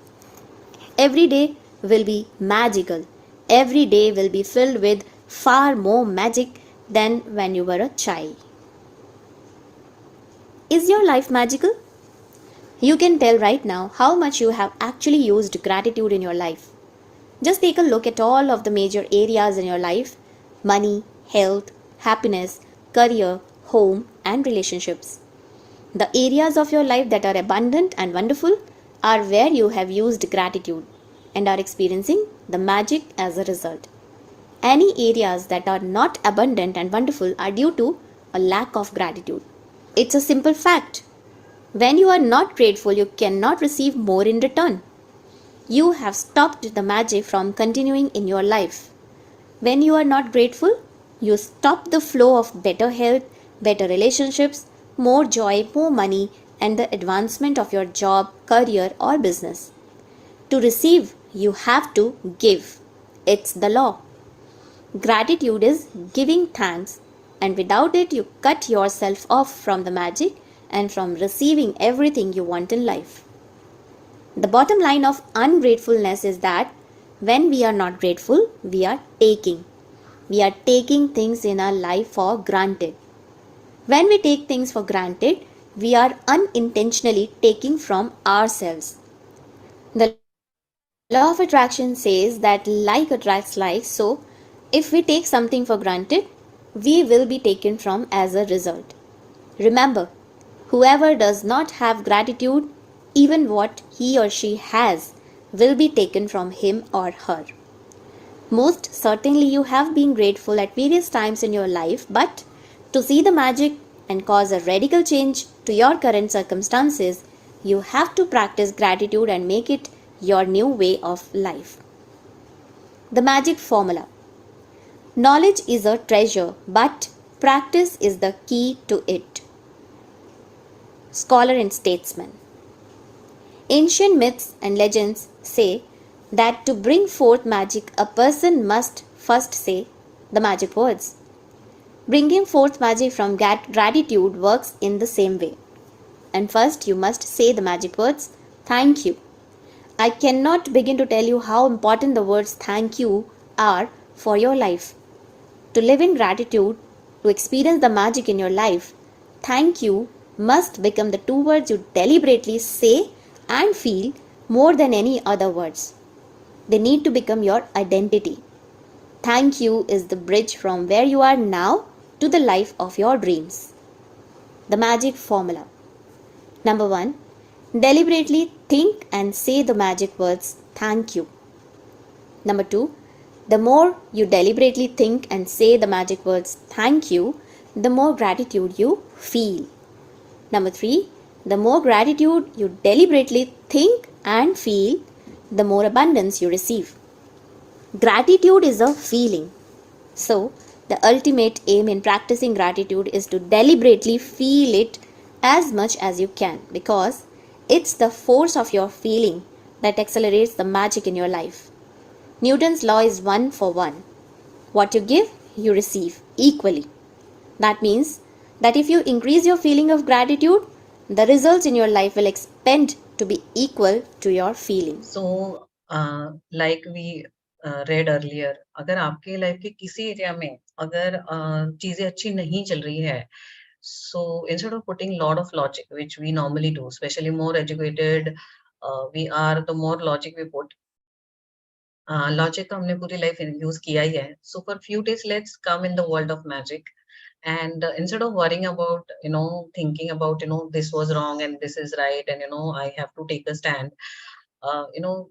Every day will be magical. Every day will be filled with far more magic than when you were a child. Is your life magical? You can tell right now how much you have actually used gratitude in your life. Just take a look at all of the major areas in your life: money, health, happiness, career, home, and relationships. The areas of your life that are abundant and wonderful are where you have used gratitude and are experiencing the magic as a result. Any areas that are not abundant and wonderful are due to a lack of gratitude. It's a simple fact. When you are not grateful, you cannot receive more in return. You have stopped the magic from continuing in your life. When you are not grateful, you stop the flow of better health, better relationships, more joy, more money, and the advancement of your job, career, or business. To receive, you have to give. It's the law. Gratitude is giving thanks, and without it, you cut yourself off from the magic and from receiving everything you want in life. The bottom line of ungratefulness is that when we are not grateful, we are taking. We are taking things in our life for granted. When we take things for granted, we are unintentionally taking from ourselves. The law of attraction says that like attracts like, so if we take something for granted, we will be taken from as a result. Remember, whoever does not have gratitude, even what he or she has, will be taken from him or her. Most certainly, you have been grateful at various times in your life, but to see the magic and cause a radical change to your current circumstances, you have to practice gratitude and make it your new way of life. The magic formula. Knowledge is a treasure, but practice is the key to it. Scholar and statesman. Ancient myths and legends say that to bring forth magic, a person must first say the magic words. Bringing forth magic from gratitude works in the same way. And first, you must say the magic words, thank you. I cannot begin to tell you how important the words thank you are for your life. To live in gratitude, to experience the magic in your life, thank you must become the two words you deliberately say and feel more than any other words. They need to become your identity. Thank you is the bridge from where you are now to the life of your dreams. The magic formula. Number 1. Deliberately think and say the magic words thank you. Number 2. The more you deliberately think and say the magic words thank you, the more gratitude you feel. Number 3. The more gratitude you deliberately think and feel, the more abundance you receive. Gratitude is a feeling. So, the ultimate aim in practicing gratitude is to deliberately feel it as much as you can, because it's the force of your feeling that accelerates the magic in your life. Newton's law is 1 for 1. What you give, you receive equally. That means that if you increase your feeling of gratitude, the results in your life will expand to be equal to your feeling. So, like we read earlier, अगर आपके life के किसी area में अगर चीजें अच्छी नहीं चल रही है, so instead of putting lot of logic, which we normally do, especially more educated, we are, the more logic we put. Logic तो हमने पूरी लाइफ यूज किया ही है. So for few days, let's come in the world of magic, and instead of worrying about, thinking about, this was wrong and this is right, and I have to take a stand. uh, you know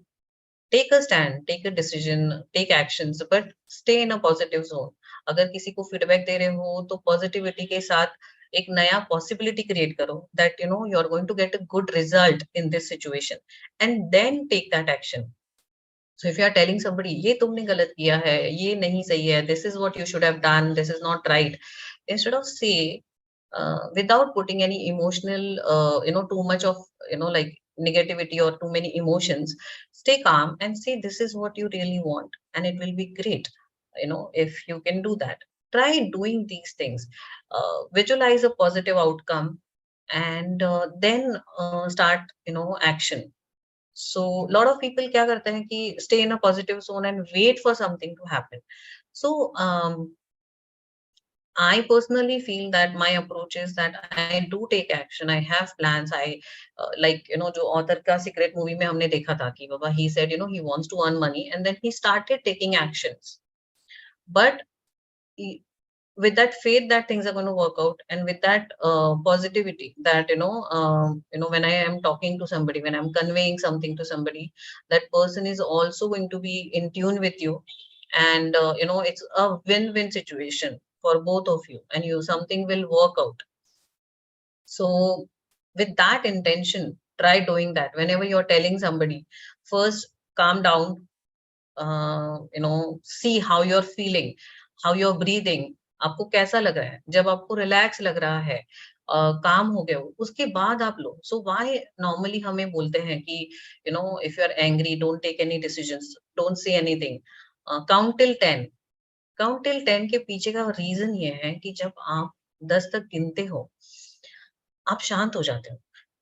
take a stand, take a decision, take actions, but stay in a positive zone. अगर किसी को feedback दे रहे हो तो positivity के साथ एक नया possibility create करो that you know you are going to get a good result in this situation and then take that action. So if you are telling somebody ये तुमने गलत किया है, ये नहीं सही है, this is what you should have done, this is not right, instead of say without putting any emotional too much of like negativity or too many emotions, stay calm and say this is what you really want and it will be great. If you can do that, try doing these things, visualize a positive outcome, and then start action. So lot of people क्या करते हैं कि stay in a positive zone and wait for something to happen. So I personally feel that my approach is that I do take action. I have plans. I like जो author का secret movie में हमने देखा था कि बाबा he said he wants to earn money and then he started taking actions. But with that faith that things are going to work out, and with that positivity that when I am talking to somebody, when I'm conveying something to somebody, that person is also going to be in tune with you, and it's a win-win situation for both of you, and something will work out. So with that intention, try doing that. Whenever you're telling somebody, first calm down, see how you're feeling, how you're breathing, आपको कैसा लग रहा है. जब आपको relax लग रहा है, काम हो गया हो, उसके बाद आप लो. सो व्हाई नॉर्मली हमें बोलते हैं कि if you are angry, don't take any decisions, don't say anything, count till 10. Count till 10 के पीछे का रीजन ये है कि जब आप 10 तक गिनते हो, आप शांत हो जाते हो.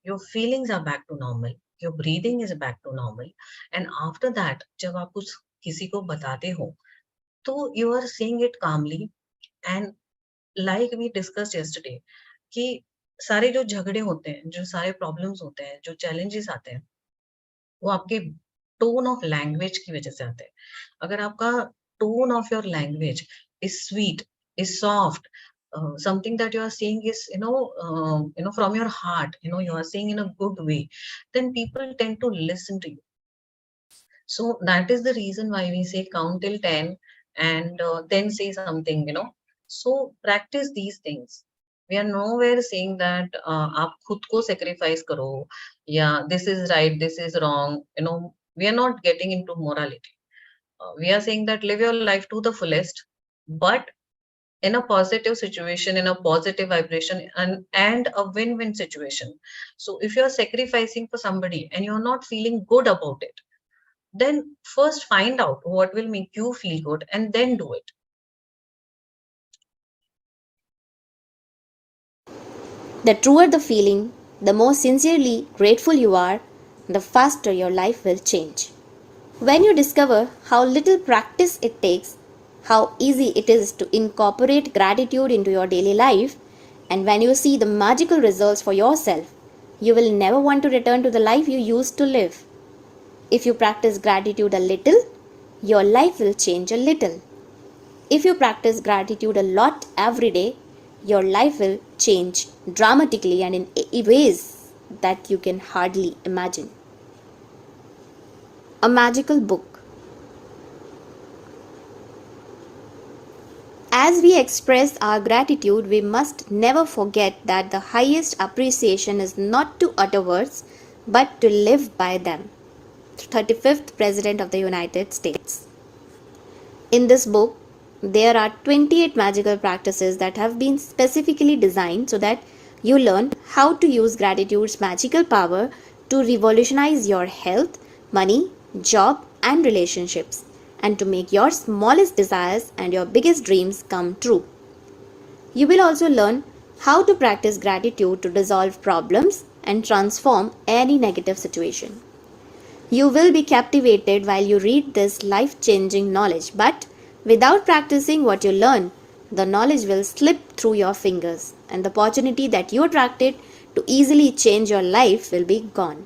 Your feelings are back to normal, your breathing is back to normal, and after that जब आप कुछ किसी को बताते हो, तो you are saying it calmly. And like we discussed yesterday कि सारे जो झगड़े होते हैं, जो सारे प्रॉब्लम्स होते हैं, जो चैलेंजेस आते हैं, वो आपके टोन ऑफ लैंग्वेज की वजह से आते हैं. अगर आपका tone of your language is sweet, is soft, something that you are saying is from your heart, you are saying in a good way, then people tend to listen to you. So that is the reason why we say count till 10 and then say something. So practice these things. We are nowhere saying that aap khud ko sacrifice karo, yeah, this is right, this is wrong. We are not getting into morality. We are saying that live your life to the fullest, but in a positive situation, in a positive vibration, and a win-win situation. So if you are sacrificing for somebody and you're not feeling good about it, then first find out what will make you feel good and then do it. The truer the feeling, the more sincerely grateful you are, the faster your life will change. When you discover how little practice it takes, how easy it is to incorporate gratitude into your daily life, and when you see the magical results for yourself, you will never want to return to the life you used to live. If you practice gratitude a little, your life will change a little. If you practice gratitude a lot every day, your life will change dramatically and in ways that you can hardly imagine. A magical book. As we express our gratitude, we must never forget that the highest appreciation is not to utter words, but to live by them. 35th President of the United States. In this book, there are 28 magical practices that have been specifically designed so that you learn how to use gratitude's magical power to revolutionize your health, money, job, and relationships, and to make your smallest desires and your biggest dreams come true. You will also learn how to practice gratitude to resolve problems and transform any negative situation. You will be captivated while you read this life-changing knowledge, but without practicing what you learn, the knowledge will slip through your fingers, and the opportunity that you attracted to easily change your life will be gone.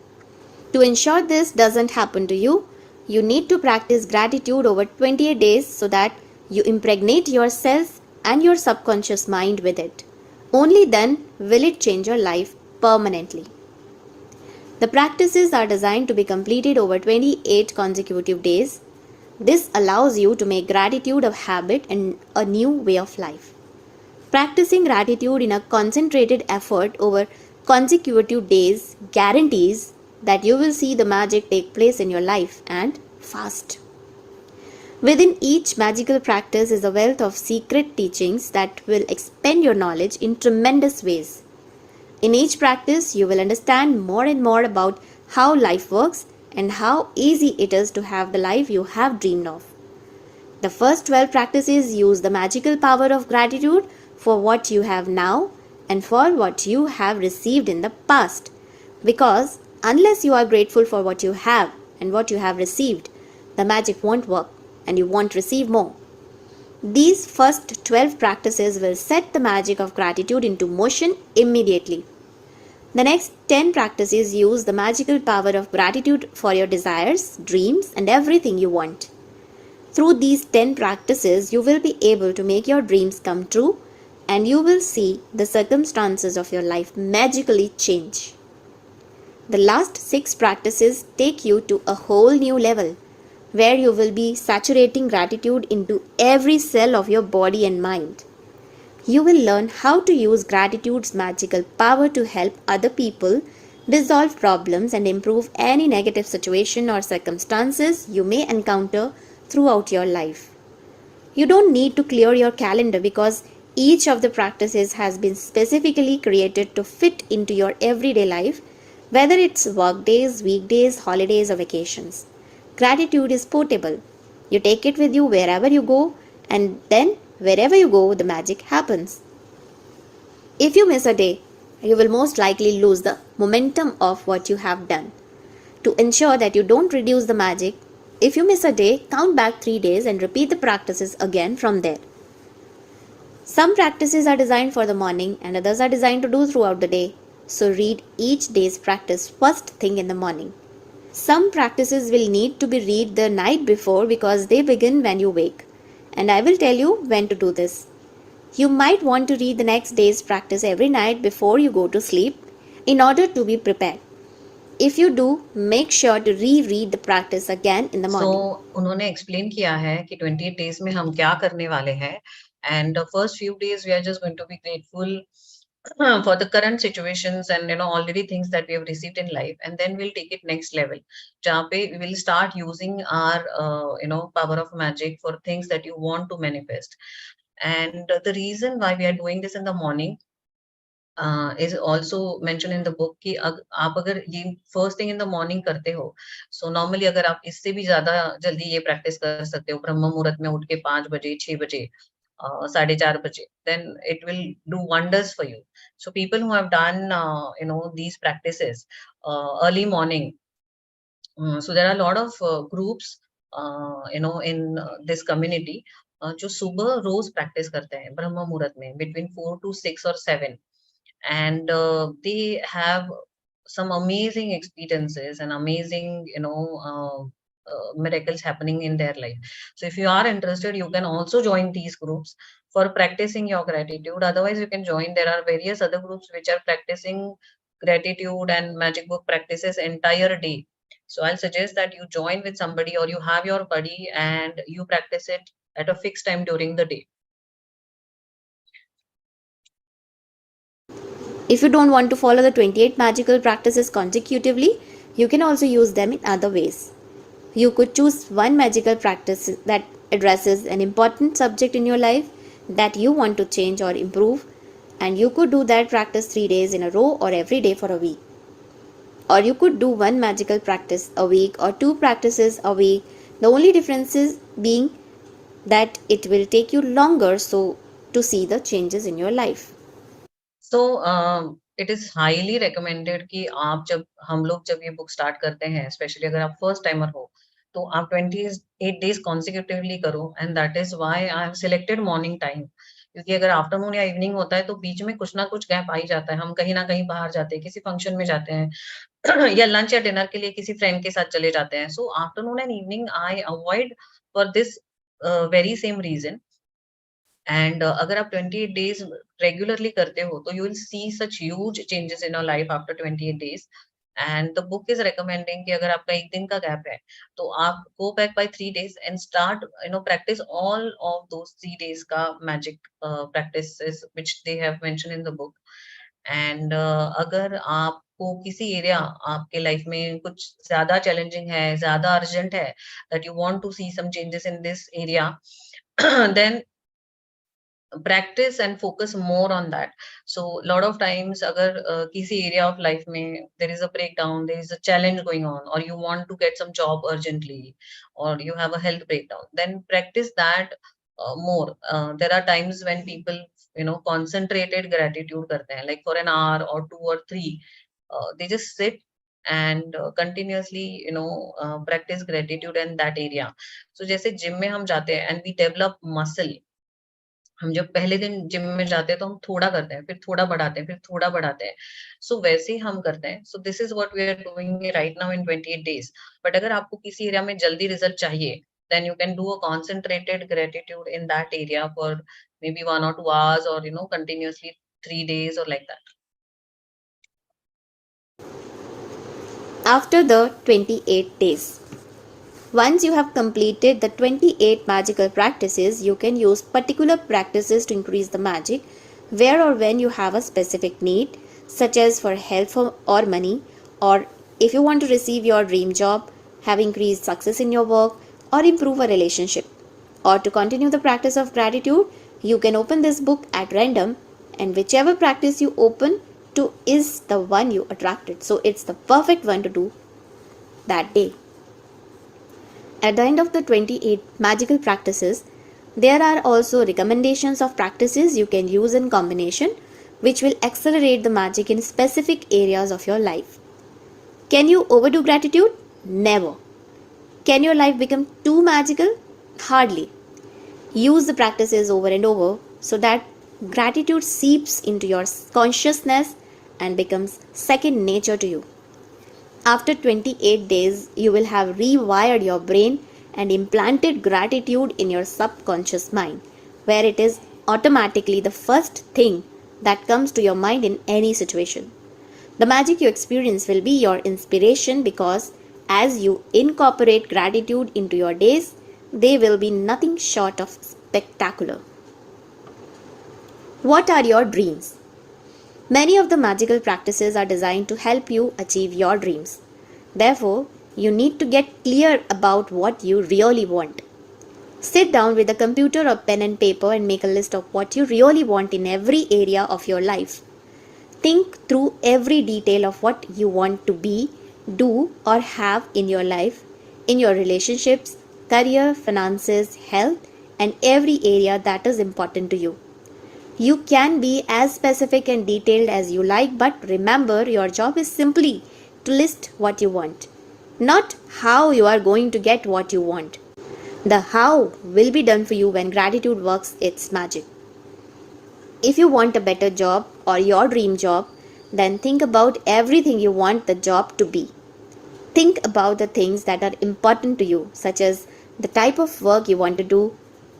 To ensure this doesn't happen to you, you need to practice gratitude over 28 days so that you impregnate yourself and your subconscious mind with it. Only then will it change your life permanently. The practices are designed to be completed over 28 consecutive days. This allows you to make gratitude a habit and a new way of life. Practicing gratitude in a concentrated effort over consecutive days guarantees that you will see the magic take place in your life, and fast. Within each magical practice is a wealth of secret teachings that will expand your knowledge in tremendous ways. In each practice, you will understand more and more about how life works and how easy it is to have the life you have dreamed of. The first 12 practices use the magical power of gratitude for what you have now and for what you have received in the past. Because unless you are grateful for what you have and what you have received, the magic won't work and you won't receive more. These first 12 practices will set the magic of gratitude into motion immediately. The next 10 practices use the magical power of gratitude for your desires, dreams, and everything you want. Through these 10 practices, you will be able to make your dreams come true and you will see the circumstances of your life magically change. The last 6 practices take you to a whole new level where you will be saturating gratitude into every cell of your body and mind. You will learn how to use gratitude's magical power to help other people resolve problems and improve any negative situation or circumstances you may encounter throughout your life. You don't need to clear your calendar because each of the practices has been specifically created to fit into your everyday life, whether it's work days, weekdays, holidays, or vacations. Gratitude is portable. You take it with you wherever you go, and then wherever you go, the magic happens. If you miss a day, you will most likely lose the momentum of what you have done. To ensure that you don't reduce the magic, if you miss a day, count back 3 days and repeat the practices again from there. Some practices are designed for the morning and others are designed to do throughout the day. So read each day's practice first thing in the morning. Some practices will need to be read the night before because they begin when you wake. And I will tell you when to do this. You might want to read the next day's practice every night before you go to sleep in order to be prepared. If you do, make sure to reread the practice again in the morning. So उन्होंने explain किया है कि 28 days में हम क्या करने वाले हैं, and the first few days we are just going to be grateful for the current situations and already things that we have received in life, and then we'll take it next level जहाँ पे we will start using our power of magic for things that you want to manifest. And the reason why we are doing this in the morning is also mentioned in the book कि आप अगर ये first thing in the morning करते हो, so normally अगर आप इससे भी ज्यादा जल्दी ये प्रैक्टिस कर सकते हो ब्रह्म मुहूर्त में उठ के 5 बजे 6 बजे 4:30 बजे, then it will do wonders for you. So people who have done these practices early morning, so there are a lot of groups in this community जो सुबह रोज प्रैक्टिस करते हैं ब्रह्म मुहूर्त में between 4 to 6 or 7, and they have some amazing experiences and amazing miracles happening in their life. So if you are interested, you can also join these groups for practicing your gratitude. Otherwise you can join, there are various other groups which are practicing gratitude and magic book practices entire day. So I'll suggest that you join with somebody or you have your buddy and you practice it at a fixed time during the day. If you don't want to follow the 28 magical practices consecutively, you can also use them in other ways. You could choose one magical practice that addresses an important subject in your life that you want to change or improve, and you could do that practice 3 days in a row or every day for a week. Or you could do one magical practice a week or 2 practices a week. The only difference is being that it will take you longer to see the changes in your life. So it is highly recommended कि हम लोग जब ये book start करते हैं, specially अगर आप first timer हो, तो आप 28 डेज कॉन्सिक्यूटिवली करो, and that is why I have selected morning time, क्योंकि अगर आफ्टरनून या इवनिंग होता है तो बीच में कुछ ना कुछ गैप आ ही जाता है, हम कहीं ना कहीं बाहर जाते हैं, किसी फंक्शन में जाते हैं या लंच या डिनर के लिए किसी फ्रेंड के साथ चले जाते हैं. So afternoon and evening I avoid for this very same reason. And अगर आप 28 डेज रेगुलरली करते हो तो you will see such huge changes in your life after 28 days. And the book is recommending कि अगर आपका एक दिन का गैप है तो आप go back by 3 days and start practice all of those 3 days का magic practices which they have mention in the book. And अगर आपको किसी एरिया आपके लाइफ में कुछ ज्यादा चैलेंजिंग है, ज्यादा अर्जेंट है, that you want to see some changes in this area, then practice and focus more on that. So lot of times agar kisi area of life mein there is a breakdown, there is a challenge going on, or you want to get some job urgently, or you have a health breakdown, then practice that more. There are times when people concentrated gratitude karte hain, like for an hour or 2 or 3, they just sit and continuously practice gratitude in that area. So jaise gym mein hum jate hain and we develop muscle. हम जब पहले दिन gym में जाते हैं तो हम थोड़ा करते हैं, फिर थोड़ा बढ़ाते हैं, फिर थोड़ा बढ़ाते हैं. सो वैसे ही हम करते हैं. So this is what we are doing right now in 28 days. But अगर आपको किसी एरिया में जल्दी रिजल्ट चाहिए, then you can do a concentrated gratitude in that area for maybe 1 or 2 hours, or continuously 3 days or like that. After the 28 days. Once you have completed the 28 magical practices, you can use particular practices to increase the magic where or when you have a specific need, such as for health or money, or if you want to receive your dream job, have increased success in your work, or improve a relationship. Or to continue the practice of gratitude, you can open this book at random, and whichever practice you open to is the one you attracted. So it's the perfect one to do that day. At the end of the 28 magical practices, there are also recommendations of practices you can use in combination, which will accelerate the magic in specific areas of your life. Can you overdo gratitude? Never. Can your life become too magical? Hardly. Use the practices over and over so that gratitude seeps into your consciousness and becomes second nature to you. After 28 days, you will have rewired your brain and implanted gratitude in your subconscious mind, where it is automatically the first thing that comes to your mind in any situation. The magic you experience will be your inspiration, because as you incorporate gratitude into your days, they will be nothing short of spectacular. What are your dreams? Many of the magical practices are designed to help you achieve your dreams. Therefore, you need to get clear about what you really want. Sit down with a computer or pen and paper and make a list of what you really want in every area of your life. Think through every detail of what you want to be, do, or have in your life, in your relationships, career, finances, health, and every area that is important to you. You can be as specific and detailed as you like, but remember, your job is simply to list what you want, not how you are going to get what you want. The how will be done for you when gratitude works its magic. If you want a better job or your dream job, then think about everything you want the job to be. Think about the things that are important to you, such as the type of work you want to do,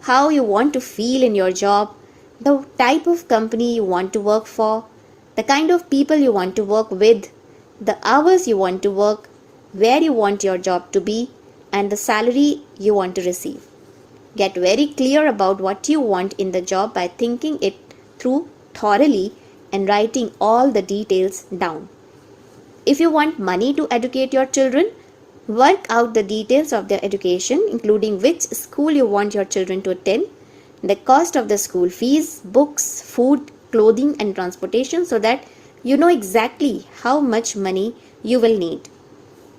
how you want to feel in your job, the type of company you want to work for, the kind of people you want to work with, the hours you want to work, where you want your job to be, and the salary you want to receive. Get very clear about what you want in the job by thinking it through thoroughly and writing all the details down. If you want money to educate your children, work out the details of their education, including which school you want your children to attend, the cost of the school fees, books, food, clothing, and transportation, so that you know exactly how much money you will need.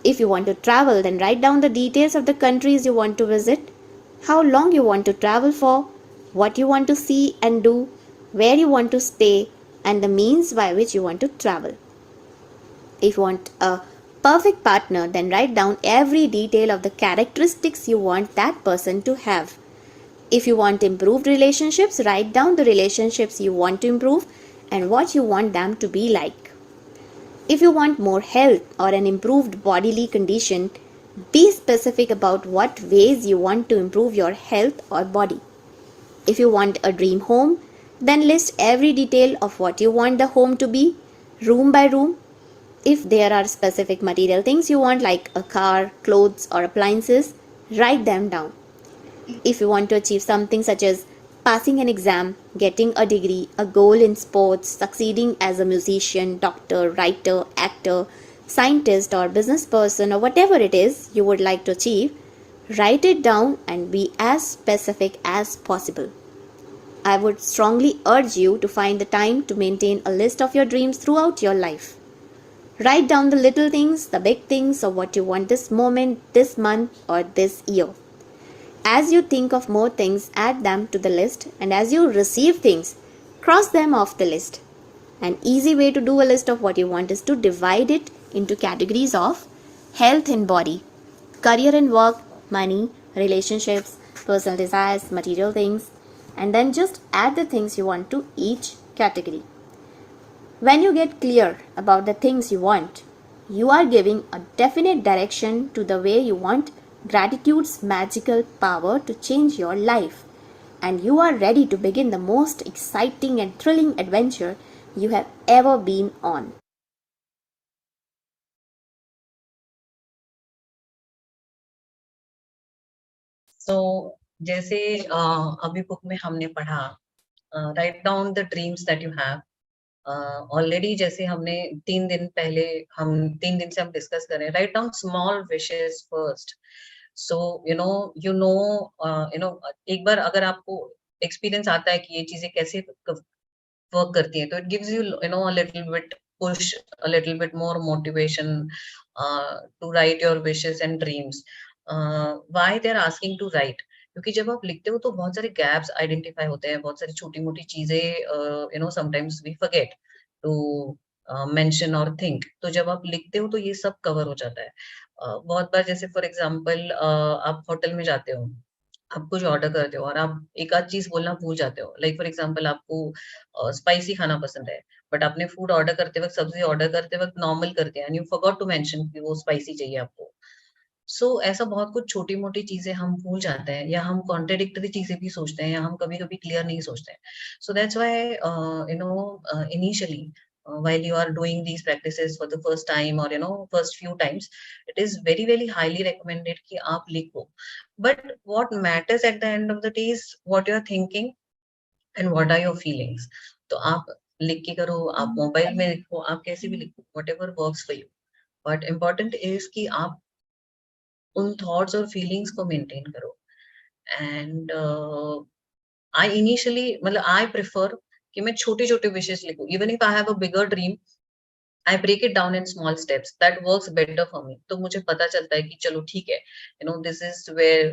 If you want to travel, then write down the details of the countries you want to visit, how long you want to travel for, what you want to see and do, where you want to stay, and the means by which you want to travel. If you want a perfect partner, then write down every detail of the characteristics you want that person to have. If you want improved relationships, write down the relationships you want to improve and what you want them to be like. If you want more health or an improved bodily condition, be specific about what ways you want to improve your health or body. If you want a dream home, then list every detail of what you want the home to be, room by room. If there are specific material things you want, like a car, clothes, or appliances, write them down. If you want to achieve something such as passing an exam, getting a degree, a goal in sports, succeeding as a musician, doctor, writer, actor, scientist, or business person, or whatever it is you would like to achieve, write it down and be as specific as possible. I would strongly urge you to find the time to maintain a list of your dreams throughout your life. Write down the little things, the big things, or what you want this moment, this month, or this year. As you think of more things, add them to the list, and as you receive things, cross them off the list. An easy way to do a list of what you want is to divide it into categories of health and body, career and work, money, relationships, personal desires, material things, and then just add the things you want to each category. When you get clear about the things you want, you are giving a definite direction to the way you want gratitude's magical power to change your life, and you are ready to begin the most exciting and thrilling adventure you have ever been on. So जैसे अभी book में हमने पढ़ा, write down the dreams that you have. Already जैसे हमने 3 दिन पहले, हम 3 दिन से हम डिस्कस कर रहे हैं, write down small wishes first. So एक बार अगर आपको एक्सपीरियंस आता है कि ये चीजें कैसे वर्क करती हैं, तो it gives you a little bit push, a little bit more motivation to write your wishes and dreams. Why they are asking to write? क्योंकि जब आप लिखते हो तो बहुत सारे गैप्स आइडेंटिफाई होते हैं, बहुत सारी छोटी मोटी चीजें sometimes we forget to mention और थिंक. तो जब आप लिखते हो तो ये सब कवर हो जाता है. बहुत बार जैसे फॉर एग्जांपल आप होटल में जाते हो, आप कुछ ऑर्डर करते हो और आप एक आध चीज बोलना भूल जाते हो. लाइक फॉर एग्जांपल आपको स्पाइसी खाना पसंद है, बट आपने फूड ऑर्डर करते वक्त, सब्जी ऑर्डर करते वक्त नॉर्मल कर दिया and you forgot to mention कि वो स्पाइसी चाहिए आपको. ऐसा बहुत कुछ छोटी-मोटी चीज़ें हम भूल जाते हैं, या हम कॉन्ट्राडिक्टरी चीज़ें भी सोचते हैं, या हम कभी-कभी क्लियर नहीं सोचते हैं. That's why initially while you are doing these practices for the first time, or first few times, it is very very highly recommended कि आप लिखो. But what matters at the end of the day is what you are thinking and what are your feelings. तो आप लिख के करो, आप mobile में लिखो, आप कैसे भी लिखो, whatever works for you. But important is कि आप उन थॉट्स और फीलिंग्स को मेंटेन करो. एंड आई इनिशियली, मतलब आई प्रेफर कि मैं छोटे छोटे विशेष लिखूं. Even if I have a bigger dream, I break it down in small steps. That works better for me. तो मुझे पता चलता है कि चलो ठीक है, this is where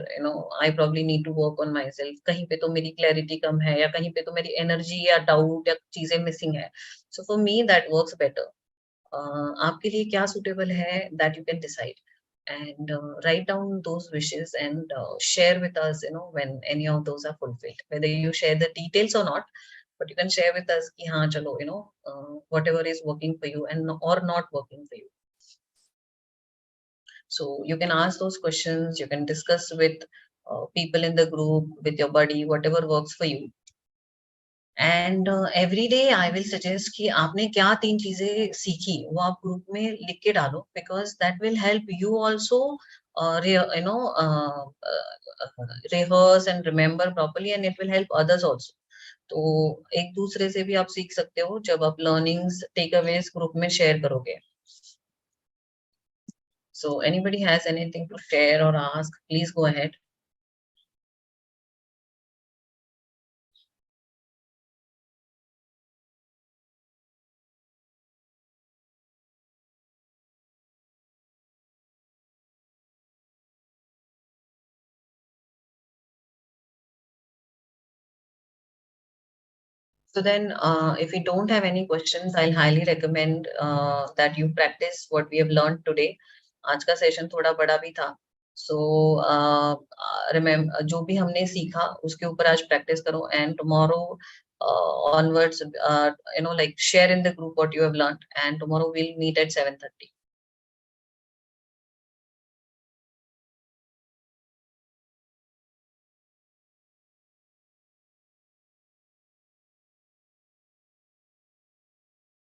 I probably need to work on my self. कहीं पे तो मेरी क्लैरिटी कम है, या कहीं पे तो मेरी एनर्जी या डाउट या चीजें मिसिंग है. So for me that works better. आपके लिए क्या सुटेबल है, that you can decide, and write down those wishes, and share with us when any of those are fulfilled, whether you share the details or not, but you can share with us ki ha chalo, whatever is working for you and or not working for you. So you can ask those questions, you can discuss with people in the group, with your buddy, whatever works for you. And every day I will suggest कि आपने क्या 3 चीजें सीखी वो आप group में लिख के डालो, because that will help you also rehearse and remember properly, and it will help others also. तो एक दूसरे से भी आप सीख सकते हो जब आप लर्निंग्स टेक अवेज ग्रुप में शेयर करोगे. So anybody has anything to share और ask, please go ahead. So then, if you don't have any questions, I'll highly recommend that you practice what we have learned today. आज का session थोड़ा बड़ा भी था. So remember, जो भी हमने सीखा उसके ऊपर आज प्रैक्टिस करो, and tomorrow onwards, like share in the group what you have learned, and tomorrow we'll meet at 7:30.